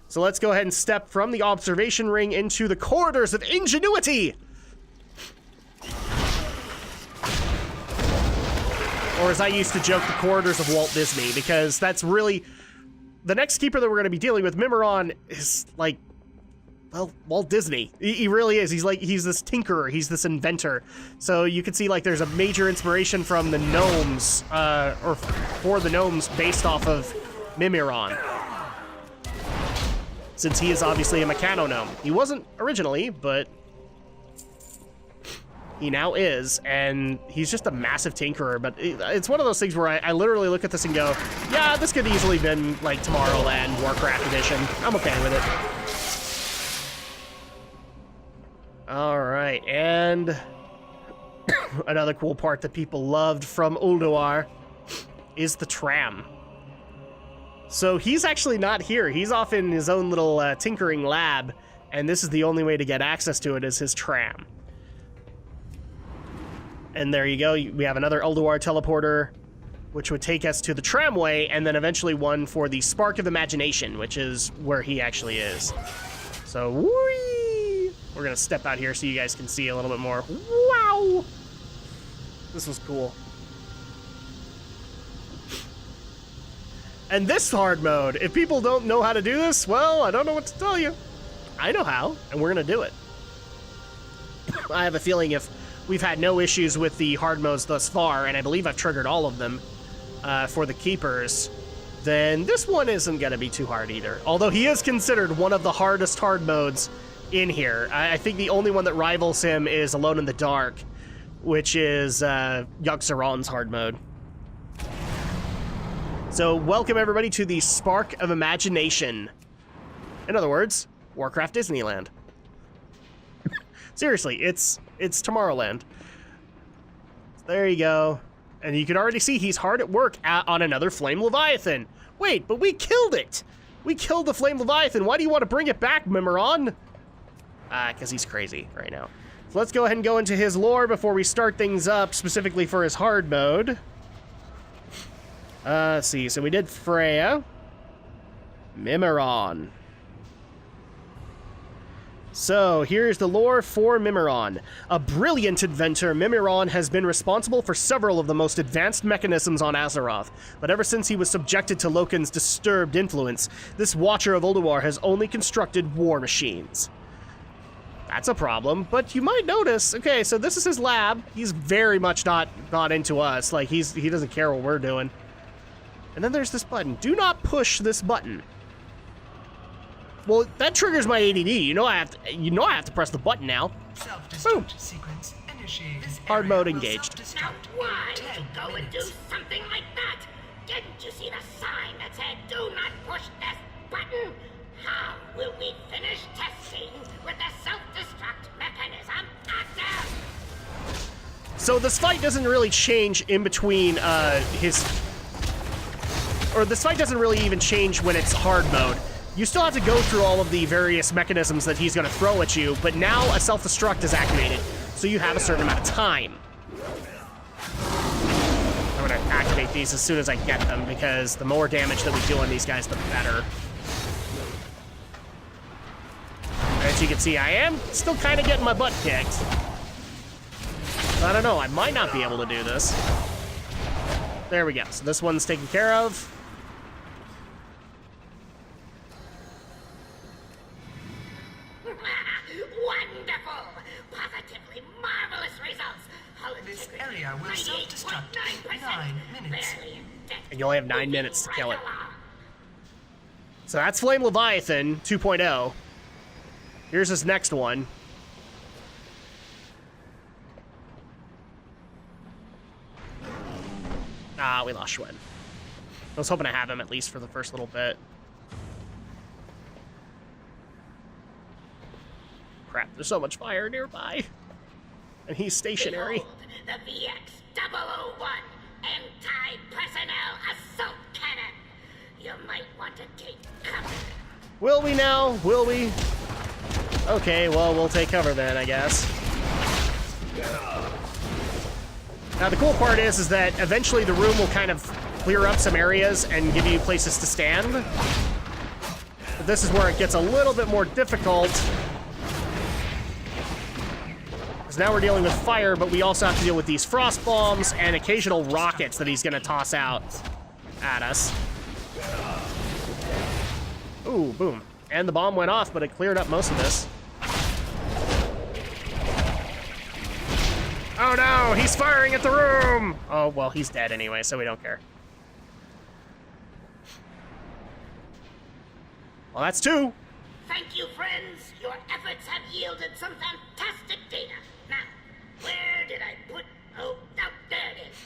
So let's go ahead and step from the observation ring into the corridors of ingenuity. Or as I used to joke, the corridors of Walt Disney, because that's really the next keeper that we're going to be dealing with. Mimiron is like, well, Walt Disney. He really is. He's this tinkerer. He's this inventor. So you can see, like, there's a major inspiration from the gnomes, or for the gnomes based off of Mimiron. Since he is obviously a mechano gnome. He wasn't originally, but he now is, and he's just a massive tinkerer. But it's one of those things where I literally look at this and go, yeah, this could easily been, like, Tomorrowland Warcraft edition. I'm okay with it. All right, and another cool part that people loved from Ulduar is the tram. So he's actually not here. He's off in his own little tinkering lab, and this is the only way to get access to it is his tram. And there you go. We have another Ulduar teleporter, which would take us to the tramway, and then eventually one for the Spark of Imagination, which is where he actually is. So, whee! We're going to step out here so you guys can see a little bit more. Wow! This was cool. And this hard mode, if people don't know how to do this, well, I don't know what to tell you. I know how, and we're going to do it. I have a feeling if we've had no issues with the hard modes thus far, and I believe I've triggered all of them for the keepers, then this one isn't going to be too hard either. Although he is considered one of the hardest hard modes in here. I think the only one that rivals him is Alone in the Dark, which is Yogg'Saron's hard mode. So welcome everybody to the Spark of Imagination. In other words, Warcraft Disneyland. Seriously, it's Tomorrowland. There you go. And you can already see he's hard at work on another Flame Leviathan. Wait, but we killed it! We killed the Flame Leviathan. Why do you want to bring it back, Mimiron? Because he's crazy right now. So let's go ahead and go into his lore before we start things up, specifically for his hard mode. Let's see. So we did Freya. Mimiron. So, here's the lore for Mimiron. A brilliant inventor, Mimiron has been responsible for several of the most advanced mechanisms on Azeroth, but ever since he was subjected to Loken's disturbed influence, this Watcher of Ulduar has only constructed war machines. That's a problem, but you might notice, okay, so this is his lab. He's very much not into us, like he doesn't care what we're doing. And then there's this button. Do not push this button. Well, that triggers my ADD. You know I have to press the button now. Boom. Sequence initiated. Hard mode engaged. Now why would you go and do something like that? Didn't you see the sign that said do not push this button? How will we finish testing with the self-destruct mechanism active? So this fight doesn't really change in between this fight doesn't really even change when it's hard mode. You still have to go through all of the various mechanisms that he's going to throw at you, but now a self-destruct is activated, so you have a certain amount of time. I'm going to activate these as soon as I get them, because the more damage that we do on these guys, the better. As you can see, I am still kind of getting my butt kicked. I don't know, I might not be able to do this. There we go, so this one's taken care of. Wonderful! Positively marvelous results! This area will self-destruct in 9 minutes. And you only have 9 minutes to kill it. So that's Flame Leviathan 2.0. Here's his next one. Ah, we lost Schwen. I was hoping to have him at least for the first little bit. Crap, there's so much fire nearby. And he's stationary. Behold, the VX-001 anti-personnel assault cannon. You might want to take cover. Will we now? Will we? Okay, well, we'll take cover then, I guess. Now, the cool part is that eventually the room will kind of clear up some areas and give you places to stand. But this is where it gets a little bit more difficult. Because now we're dealing with fire, but we also have to deal with these frost bombs and occasional rockets that he's going to toss out at us. Ooh, boom. And the bomb went off, but it cleared up most of this. Oh no, he's firing at the room! Oh, well, he's dead anyway, so we don't care. Well, that's 2. Thank you, friends. Your efforts have yielded some fantastic data. Now, where did I put... Oh, there it is.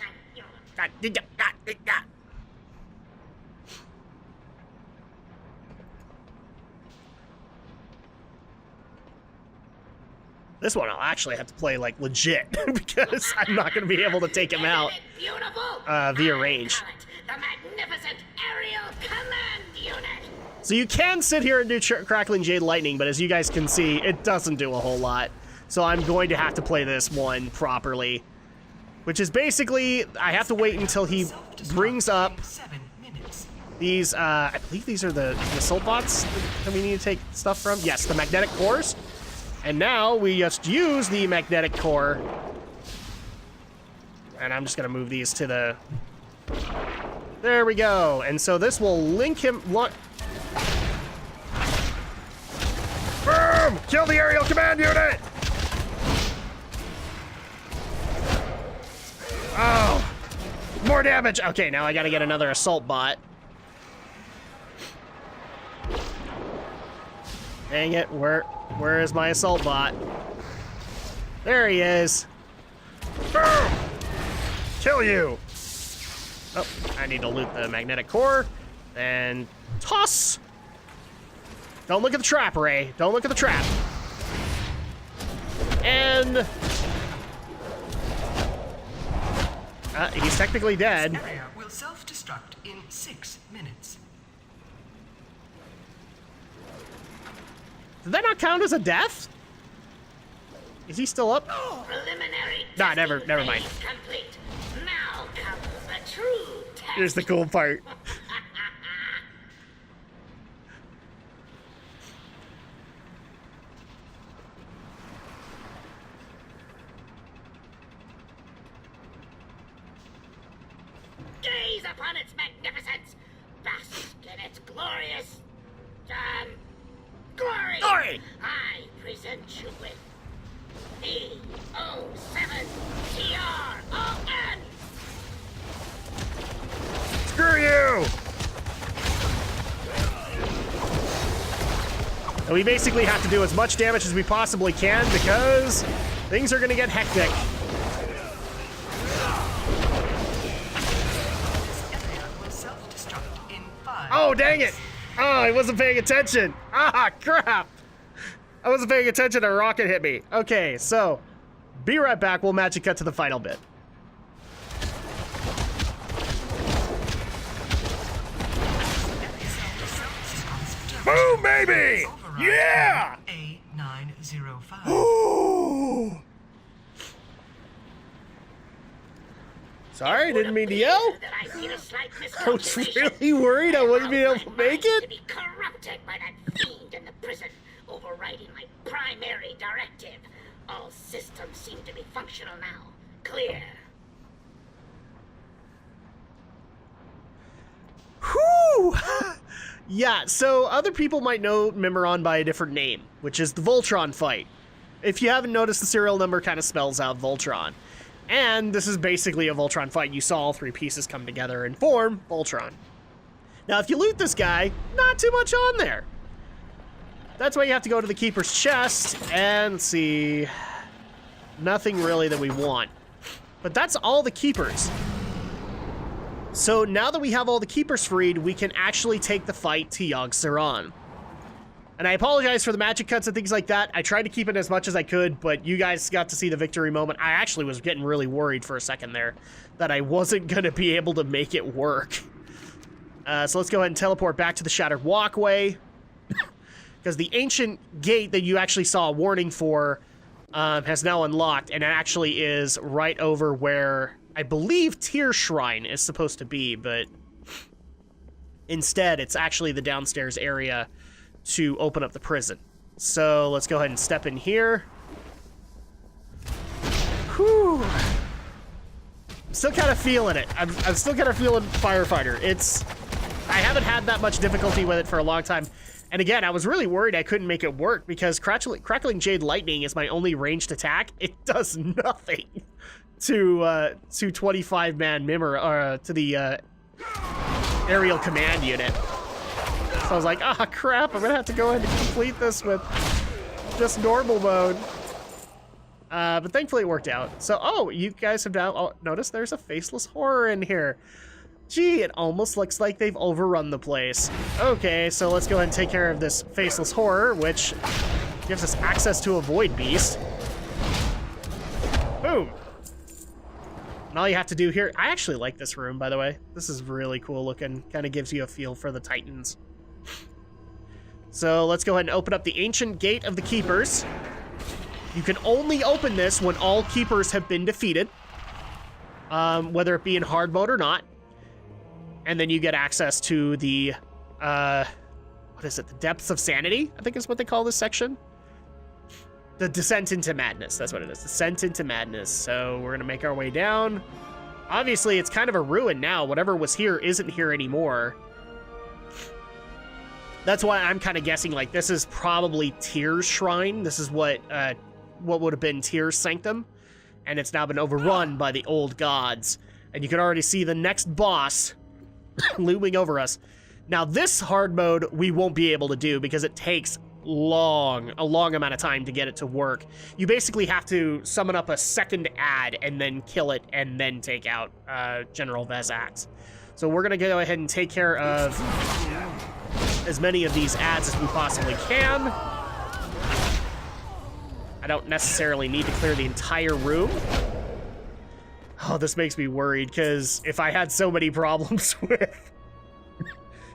This one I'll actually have to play, like, legit, because I'm not going to be able to take him out via range. The magnificent aerial command unit. So you can sit here and do Crackling Jade Lightning, but as you guys can see, it doesn't do a whole lot. So I'm going to have to play this one properly, which is basically, I have to wait until he brings up these, I believe these are the assault bots that we need to take stuff from. Yes, the magnetic cores. And now we just use the magnetic core. And I'm just gonna move these to the... There we go. And so this will link him... Boom! Kill the aerial command unit! Oh! More damage! Okay, now I gotta get another assault bot. Dang it, where is my assault bot? There he is. Boom! Kill you! Oh, I need to loot the magnetic core. Then toss! Don't look at the trap, Ray. Don't look at the trap. And... he's technically dead. This area will self-destruct in 6 minutes. Did that not count as a death? Is he still up? Preliminary Nah, never mind. phase complete. Now comes the true test. Here's the cool part. Gaze upon its magnificence. Bask in its glorious... glory. Glory! I present you with E07TRON. Screw you! And we basically have to do as much damage as we possibly can because things are gonna get hectic. This area will self-destruct in 5 Oh, dang it! minutes. Oh, I wasn't paying attention. Ah, crap! I wasn't paying attention, a rocket hit me. Okay, so, be right back. We'll magic cut to the final bit. Boom, baby! Yeah! A905. Ooh. Sorry, didn't mean to yell. That I see a slight I was miscalculation. really worried I wouldn't be able My to make mind it. To be corrupted by that fiend in the prison, overriding my primary directive. All systems seem to be functional now. Clear. Whew! Yeah, so other people might know Mimiron by a different name, which is the Voltron fight. If you haven't noticed, the serial number kind of spells out Voltron. And this is basically a Voltron fight. You saw all three pieces come together and form Voltron. Now, if you loot this guy, not too much on there. That's why you have to go to the Keeper's chest and see. Nothing really that we want. But that's all the Keepers. So now that we have all the Keepers freed, we can actually take the fight to Yogg'Saron. And I apologize for the magic cuts and things like that. I tried to keep it as much as I could, but you guys got to see the victory moment. I actually was getting really worried for a second there that I wasn't going to be able to make it work. So let's go ahead and teleport back to the Shattered Walkway. Because the ancient gate that you actually saw a warning for has now unlocked, and it actually is right over where I believe Tear Shrine is supposed to be, but instead it's actually the downstairs area to open up the prison. So let's go ahead and step in here. Whew. I'm still kind of feeling it. I'm still kind of feeling Firefighter. I haven't had that much difficulty with it for a long time. And again, I was really worried I couldn't make it work because Crackling Jade Lightning is my only ranged attack. It does nothing to 25-man Mimir, to the aerial command unit. So I was like, ah, crap, I'm gonna have to go ahead and complete this with just normal mode. But thankfully it worked out. So, oh, you guys have now noticed there's a faceless horror in here. Gee, it almost looks like they've overrun the place. Okay, so let's go ahead and take care of this faceless horror, which gives us access to a void beast. Boom. And all you have to do here, I actually like this room, by the way. This is really cool looking. Kind of gives you a feel for the Titans. So let's go ahead and open up the ancient gate of the Keepers. You can only open this when all Keepers have been defeated, whether it be in hard mode or not. And then you get access to the, what is it? The Depths of Sanity, I think is what they call this section. The Descent into Madness, that's what it is. Descent into Madness. So we're gonna make our way down. Obviously, it's kind of a ruin now. Whatever was here isn't here anymore. That's why I'm kind of guessing, like, this is probably Tyr's Shrine. This is what would have been Tyr's Sanctum. And it's now been overrun by the old gods. And you can already see the next boss looming over us. Now, this hard mode we won't be able to do because it takes long amount of time to get it to work. You basically have to summon up a second ad and then kill it and then take out General Vezak. So we're gonna go ahead and take care of as many of these ads as we possibly can. I don't necessarily need to clear the entire room. Oh, this makes me worried, because if I had so many problems with...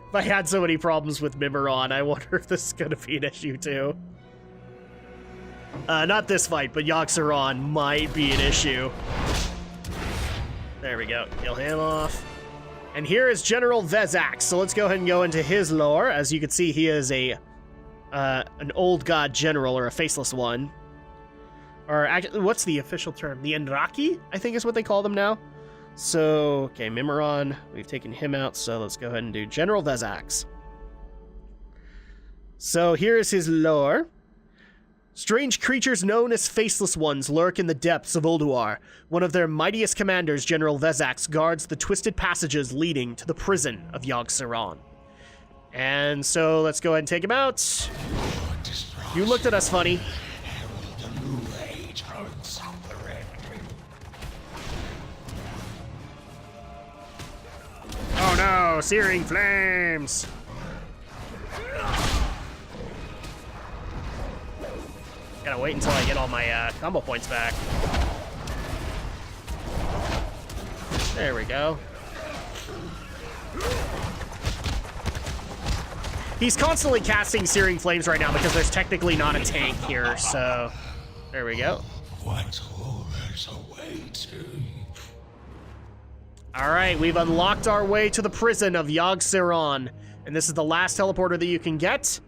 if I had so many problems with Mimiron, I wonder if this is gonna be an issue too. Not this fight, but Yogg'Saron might be an issue. There we go, kill him off. And here is General Vezak, so let's go ahead and go into his lore. As you can see, he is an old god general, or a faceless one. Or, what's the official term? The Enraki, I think is what they call them now. So, okay, Mimiron, we've taken him out, so let's go ahead and do General Vezak. So here is his lore. Strange creatures known as Faceless Ones lurk in the depths of Ulduar. One of their mightiest commanders, General Vezak, guards the twisted passages leading to the prison of Yogg'Saron. And so let's go ahead and take him out. You looked at us funny. Oh no, searing flames! Gotta wait until I get all my combo points back. There we go. He's constantly casting searing flames right now because there's technically not a tank here, so there we go. What horrors await? Alright, we've unlocked our way to the prison of Yogg'Saron, and this is the last teleporter that you can get.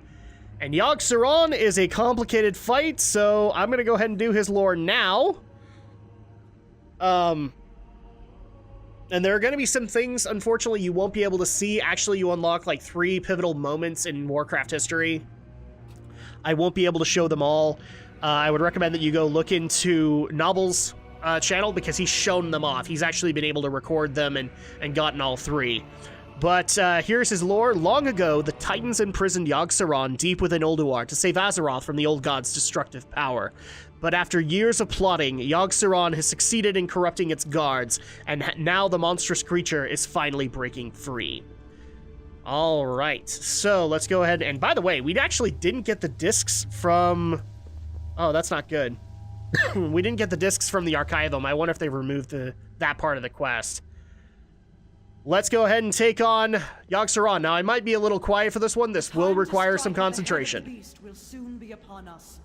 And Yogg'Saron is a complicated fight, so I'm gonna go ahead and do his lore now. And there are gonna be some things, unfortunately, you won't be able to see. Actually, you unlock like 3 pivotal moments in Warcraft history. I won't be able to show them all. I would recommend that you go look into Noble's channel, because he's shown them off. He's actually been able to record them and gotten all 3. But here's his lore. Long ago, the Titans imprisoned Yogg'Saron deep within Ulduar to save Azeroth from the old god's destructive power. But after years of plotting, Yogg'Saron has succeeded in corrupting its guards, and now the monstrous creature is finally breaking free. All right, so let's go ahead. And by the way, we actually didn't get the discs from... Oh, that's not good. We didn't get the discs from the Archivum. I wonder if they removed that part of the quest. Let's go ahead and take on Yogg'Saron. Now, I might be a little quiet for this one. This will require some concentration. The beast will soon be upon us.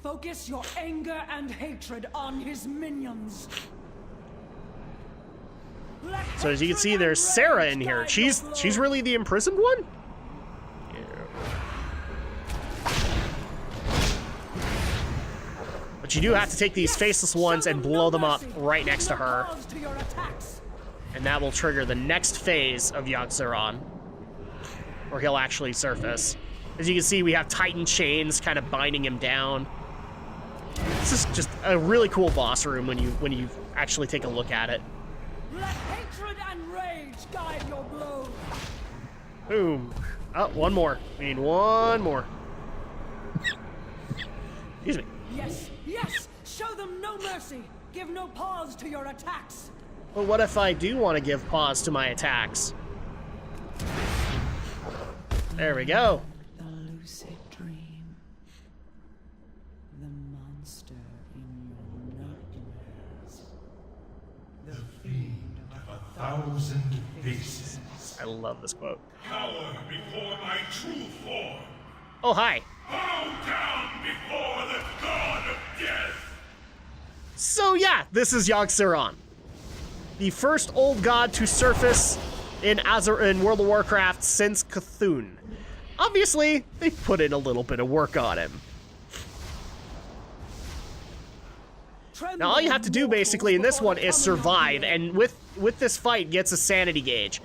Focus your anger and hatred on his minions. So as you can see, there's Sarah in here. She's really the imprisoned one? But you do have to take these faceless ones and blow them up right next to her. And that will trigger the next phase of Yogg'Saron, where he'll actually surface. As you can see, we have Titan chains kind of binding him down. This is just a really cool boss room when you actually take a look at it. Let hatred and rage guide your blows. Boom. Oh, one more. We need one more. Excuse me. Yes, yes! Show them no mercy! Give no pause to your attacks! But what if I do want to give pause to my attacks? There we go. The lucid dream. The monster in your nightmares. The fiend of 1,000 faces. I love this quote. Cower before my true form. Oh, hi. Bow down before the god of death. So yeah, this is Yogg'Saron, the first old god to surface in World of Warcraft since Cthulhu. Obviously, they put in a little bit of work on him. Now all you have to do basically in this one is survive, and with this fight gets a sanity gauge.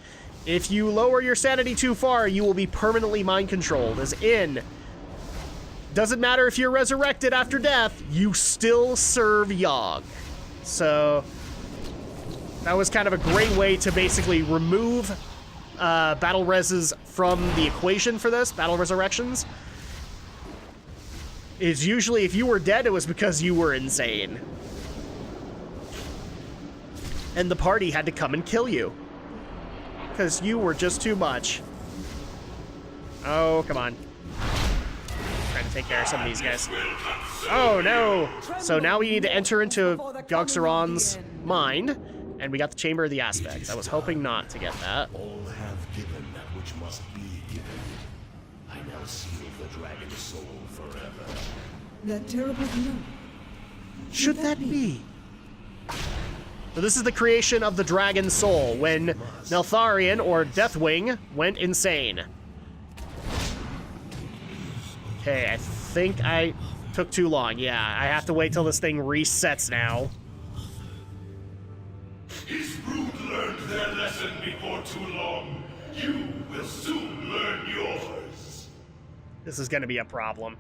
If you lower your sanity too far, you will be permanently mind controlled, as in, doesn't matter if you're resurrected after death, you still serve Yogg. So that was kind of a great way to basically remove battle reses from the equation for this, battle resurrections. is usually if you were dead, it was because you were insane. And the party had to come and kill you. Because you were just too much. Oh, come on. Trying to take care of some of these guys. Oh, no! So now we need to enter into Yogg'Saron's mind, and we got the Chamber of the Aspects. I was hoping not to get that. All have given that which must be given. I now seal the dragon's soul forever. That terrible blow. Should that be? So this is the creation of the dragon soul, when Neltharion, or Deathwing, went insane. Okay, I think I took too long. Yeah, I have to wait till this thing resets now. His brood learned their lesson before too long. You will soon learn yours. This is gonna be a problem.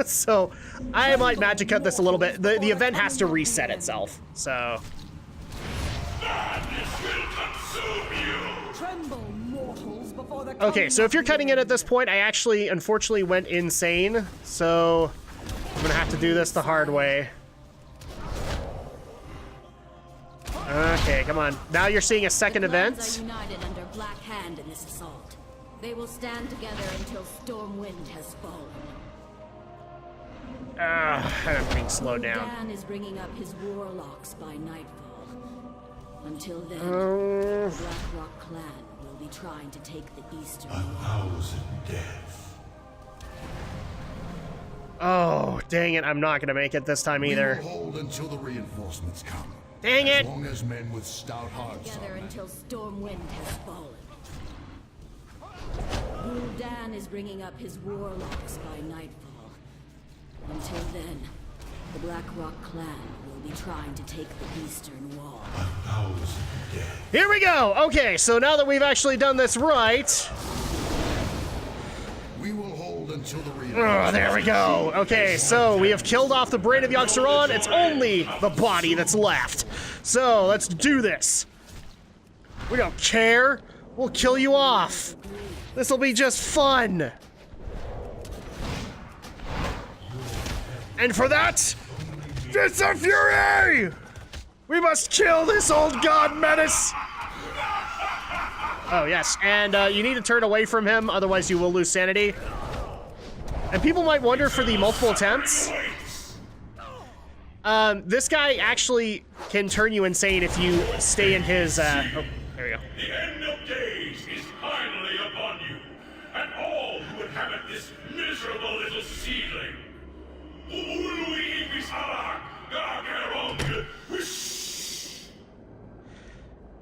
So, I might magic cut this a little bit. The event has to reset itself, so... Madness will consume you! Tremble, mortals, before the Okay, so if you're cutting it at this point, I actually, unfortunately, went insane, so I'm gonna have to do this the hard way. Okay, come on. Now you're seeing a second event. The clans are united under Black Hand in this assault. They will stand together until Stormwind has fallen. I'm being slowed down. Dan is bringing up his warlocks by nightfall. Until then, the Black Rock clan will be trying to take the eastern wall. 1,000 deaths. Oh, dang it, I'm not gonna make it this time either. We will hold until the reinforcements come. Dang it! As long as men with stout hearts Together are met. until Stormwind has fallen. Gul'dan is bringing up his warlocks by nightfall. Until then, the Black Rock clan will be trying to take the eastern wall. 1,000 deaths. Here we go! Okay, so now that we've actually done this right... We will hold until the Oh, reinforcements there we go. Okay, so we have killed off the brain of Yogg'Saron. It's only the body that's left. So, let's do this. We don't care. We'll kill you off. This'll be just fun. And for that, Fist of Fury! We must kill this old god menace! Oh, yes, and you need to turn away from him, otherwise you will lose sanity. And people might wonder for the multiple attempts. This guy actually can turn you insane if you stay in his, oh, there we go. The end of days is finally upon you, and all who would inhabit this miserable little seedling.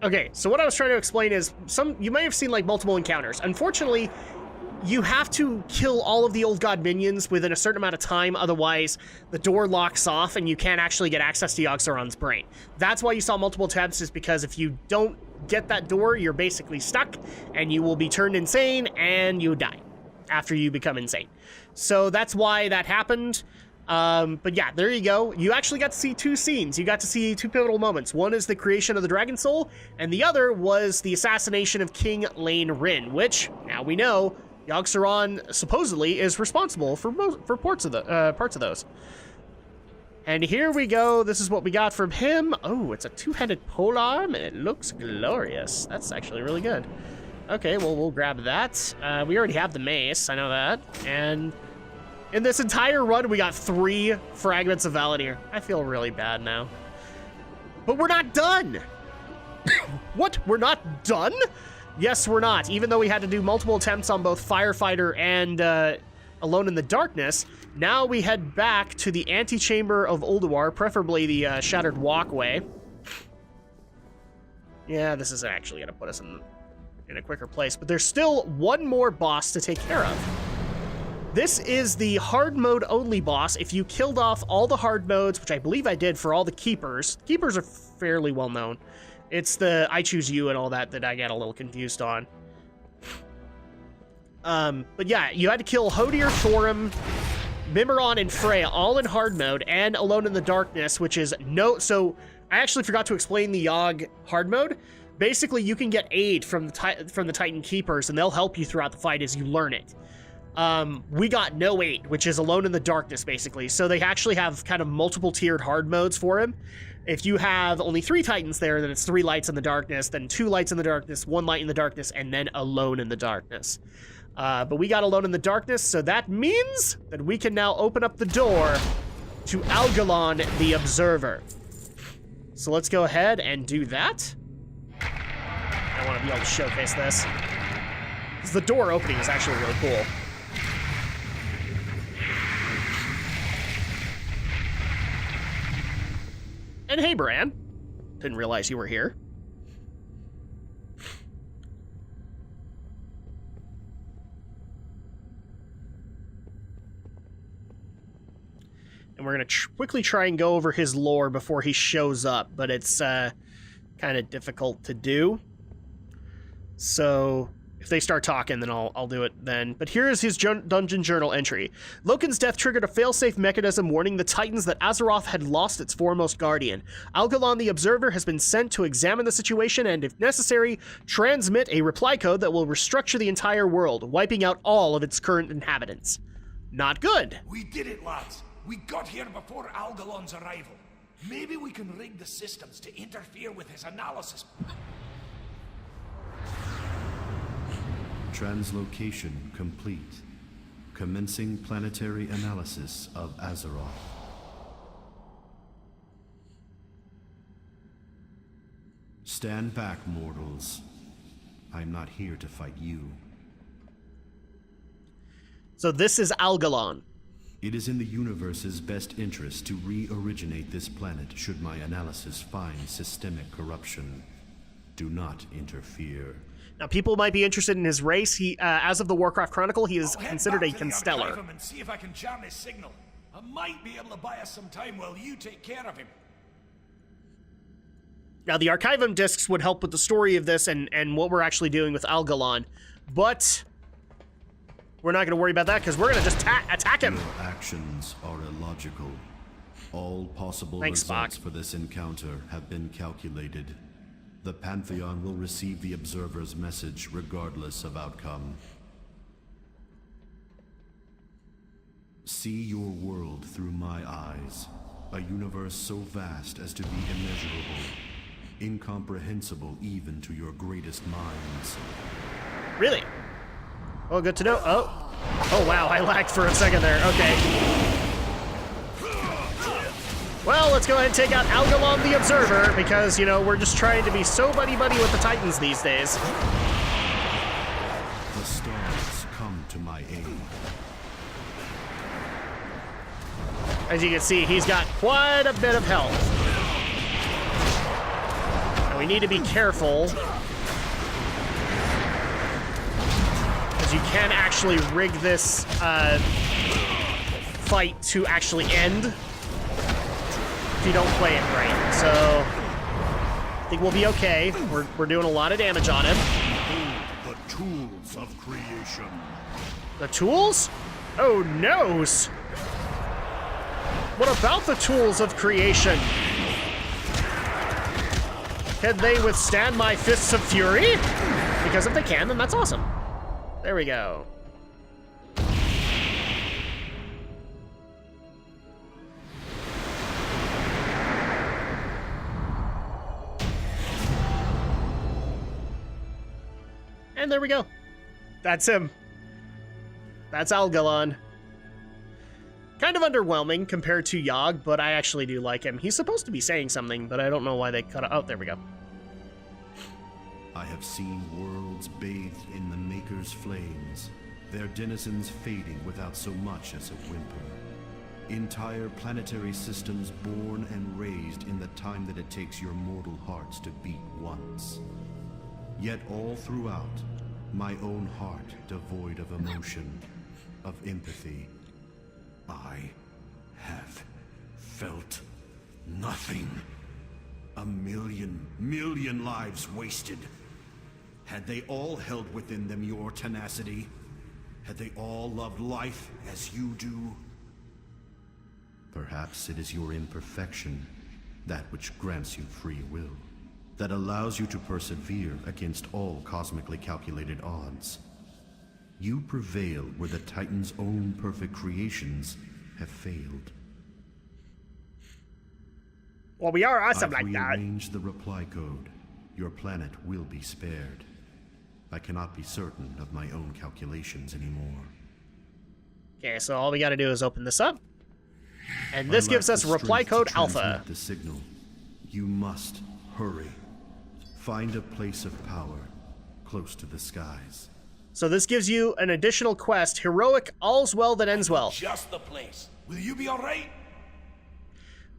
Okay, so what I was trying to explain is, you may have seen like multiple encounters. Unfortunately, you have to kill all of the old god minions within a certain amount of time, otherwise the door locks off and you can't actually get access to Yogg'Saron's brain. That's why you saw multiple attempts, is because if you don't get that door, you're basically stuck and you will be turned insane and you die after you become insane. So that's why that happened. But yeah, there you go. You actually got to see two scenes. You got to see two pivotal moments. One is the creation of the Dragon Soul, and the other was the assassination of King Lane Rin, which, now we know, Yogg'Saron supposedly is responsible for parts of those. And here we go. This is what we got from him. Oh, it's a two-headed polearm, and it looks glorious. That's actually really good. Okay, well, we'll grab that. We already have the mace. I know that. And in this entire run, we got 3 fragments of Valinir. I feel really bad now. But we're not done. What? We're not done? Yes, we're not. Even though we had to do multiple attempts on both Firefighter and Alone in the Darkness, now we head back to the Antechamber of Ulduar, preferably the Shattered Walkway. Yeah, this is actually going to put us in a quicker place, but there's still one more boss to take care of. This is the hard mode only boss. If you killed off all the hard modes, which I believe I did for all the keepers. Keepers are fairly well known. It's the I choose you and all that I get a little confused on. But yeah, you had to kill Hodir, Thorim, Mimiron, and Freya all in hard mode, and Alone in the Darkness, which is so I actually forgot to explain the Yogg hard mode. Basically, you can get aid from the Titan Keepers, and they'll help you throughout the fight as you learn it. we got no 8, which is Alone in the Darkness, basically. So they actually have kind of multiple tiered hard modes for him. If you have only 3 Titans there, then it's 3 lights in the darkness, then 2 lights in the darkness, 1 light in the darkness, and then Alone in the Darkness. But we got Alone in the Darkness, so that means that we can now open up the door to Algalon the Observer. So let's go ahead and do that. I want to be able to showcase this, because the door opening is actually really cool. And hey, Bran. Didn't realize you were here. And we're going to quickly try and go over his lore before he shows up, but it's kind of difficult to do. So if they start talking, then I'll do it then. But here is his dungeon journal entry. Loken's death triggered a failsafe mechanism warning the Titans that Azeroth had lost its foremost guardian. Algalon the Observer has been sent to examine the situation and, if necessary, transmit a reply code that will restructure the entire world, wiping out all of its current inhabitants. Not good. We did it, lads. We got here before Algalon's arrival. Maybe we can rig the systems to interfere with his analysis. Translocation complete. Commencing planetary analysis of Azeroth. Stand back, mortals. I'm not here to fight you. So this is Algalon. It is in the universe's best interest to re-originate this planet should my analysis find systemic corruption. Do not interfere. Now, people might be interested in his race. He, as of the Warcraft Chronicle, he is considered a Constellar. And see if I can jam his signal. I might be able to buy us some time while you take care of him. Now, the Archivum discs would help with the story of this and what we're actually doing with Algalon, but we're not going to worry about that because we're going to just attack him. Your actions are illogical. All possible Thanks, results Spock. for this encounter have been calculated. The Pantheon will receive the Observer's message regardless of outcome. See your world through my eyes. A universe so vast as to be immeasurable. Incomprehensible even to your greatest minds. Really? Oh, good to know. Oh, wow, I lagged for a second there. Okay. Well, let's go ahead and take out Algalon the Observer, because, you know, we're just trying to be so buddy-buddy with the Titans these days. The stars come to my aid. As you can see, he's got quite a bit of health. And we need to be careful, because you can actually rig this fight to actually end if you don't play it right. So I think we'll be okay. We're doing a lot of damage on him. The tools of creation. The tools? Oh, noes. What about the tools of creation? Can they withstand my fists of fury? Because if they can, then that's awesome. There we go. And there we go. That's him. That's Algalon. Kind of underwhelming compared to Yogg, but I actually do like him. He's supposed to be saying something, but I don't know why they cut it. Oh, there we go. I have seen worlds bathed in the Maker's flames, their denizens fading without so much as a whimper. Entire planetary systems born and raised in the time that it takes your mortal hearts to beat once. Yet all throughout, my own heart devoid of emotion, of empathy. I have felt nothing. A million lives wasted. Had they all held within them your tenacity? Had they all loved life as you do? Perhaps it is your imperfection, that which grants you free will, that allows you to persevere against all cosmically calculated odds. You prevail where the Titan's own perfect creations have failed. Well, we are awesome I've like that. rearranged the reply code. Your planet will be spared. I cannot be certain of my own calculations anymore. Okay, so all we gotta do is open this up. And this gives us reply code alpha. The signal. You must hurry. Find a place of power close to the skies. So this gives you an additional quest, Heroic All's Well That Ends Well. Just the place. Will you be all right?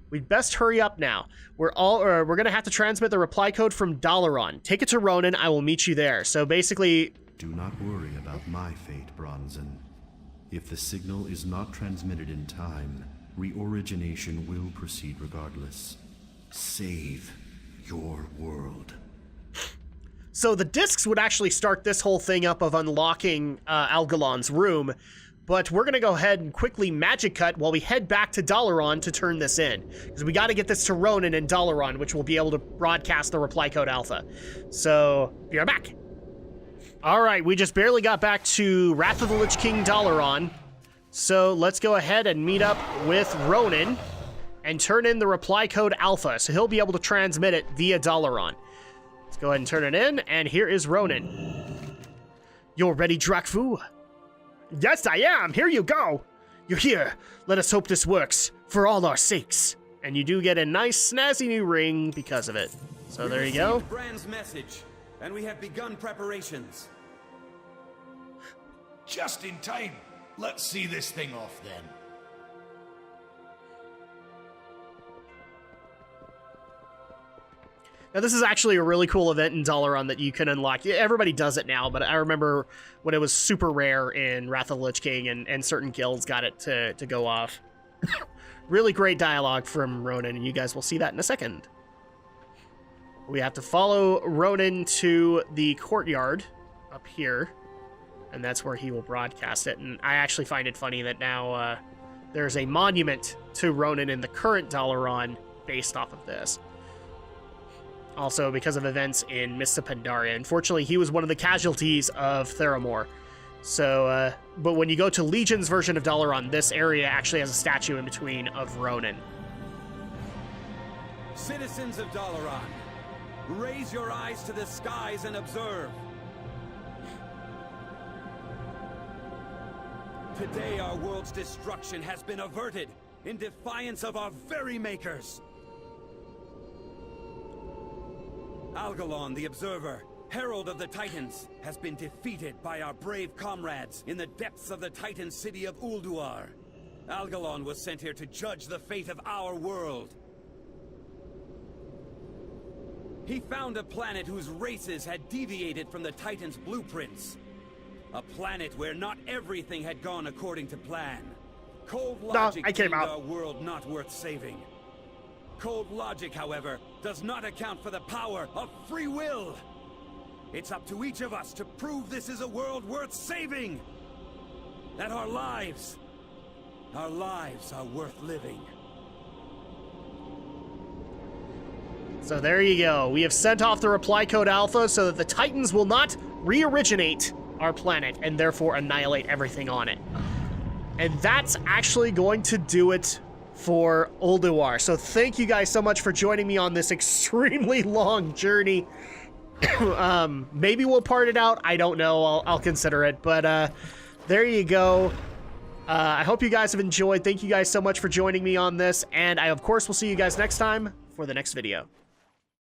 We'd best hurry up now. We're gonna have to transmit the reply code from Dalaran. Take it to Ronan, I will meet you there. So basically... Do not worry about my fate, Bronzen. If the signal is not transmitted in time, reorigination will proceed regardless. Save your world. So the discs would actually start this whole thing up of unlocking Algalon's room, but we're going to go ahead and quickly magic cut while we head back to Dalaran to turn this in. Because we got to get this to Ronan and Dalaran, which will be able to broadcast the reply code alpha. So, be right back. Alright, we just barely got back to Wrath of the Lich King Dalaran. So let's go ahead and meet up with Ronan and turn in the reply code alpha. So he'll be able to transmit it via Dalaran. Let's go ahead and turn it in, and here is Ronan. You're ready, Drakfu? Yes, I am. Here you go. You're here. Let us hope this works, for all our sakes. And you do get a nice, snazzy new ring because of it. So there you go. Brand's message, and we have begun preparations. Just in time. Let's see this thing off then. Now, this is actually a really cool event in Dalaran that you can unlock. Everybody does it now, but I remember when it was super rare in Wrath of the Lich King, and certain guilds got it to go off. Really great dialogue from Ronan, and you guys will see that in a second. We have to follow Ronan to the courtyard up here, and that's where he will broadcast it. And I actually find it funny that now there's a monument to Ronan in the current Dalaran based off of this. Also, because of events in Mists of Pandaria. Unfortunately, he was one of the casualties of Theramore. So, but when you go to Legion's version of Dalaran, this area actually has a statue in between of Ronan. Citizens of Dalaran, raise your eyes to the skies and observe. Today, our world's destruction has been averted in defiance of our very makers. Algalon, the Observer, Herald of the Titans, has been defeated by our brave comrades in the depths of the Titan city of Ulduar. Algalon was sent here to judge the fate of our world. He found a planet whose races had deviated from the Titans' blueprints. A planet where not everything had gone according to plan. Cold logic deemed our world not worth saving. Cold logic, however, does not account for the power of free will. It's up to each of us to prove this is a world worth saving. That our lives are worth living. So there you go. We have sent off the reply code alpha so that the Titans will not re-originate our planet and therefore annihilate everything on it. And that's actually going to do it for Ulduar. So thank you guys so much for joining me on this extremely long journey. Maybe we'll part it out. I don't know. I'll consider it. But there you go. I hope you guys have enjoyed. Thank you guys so much for joining me on this. And I, of course, will see you guys next time for the next video.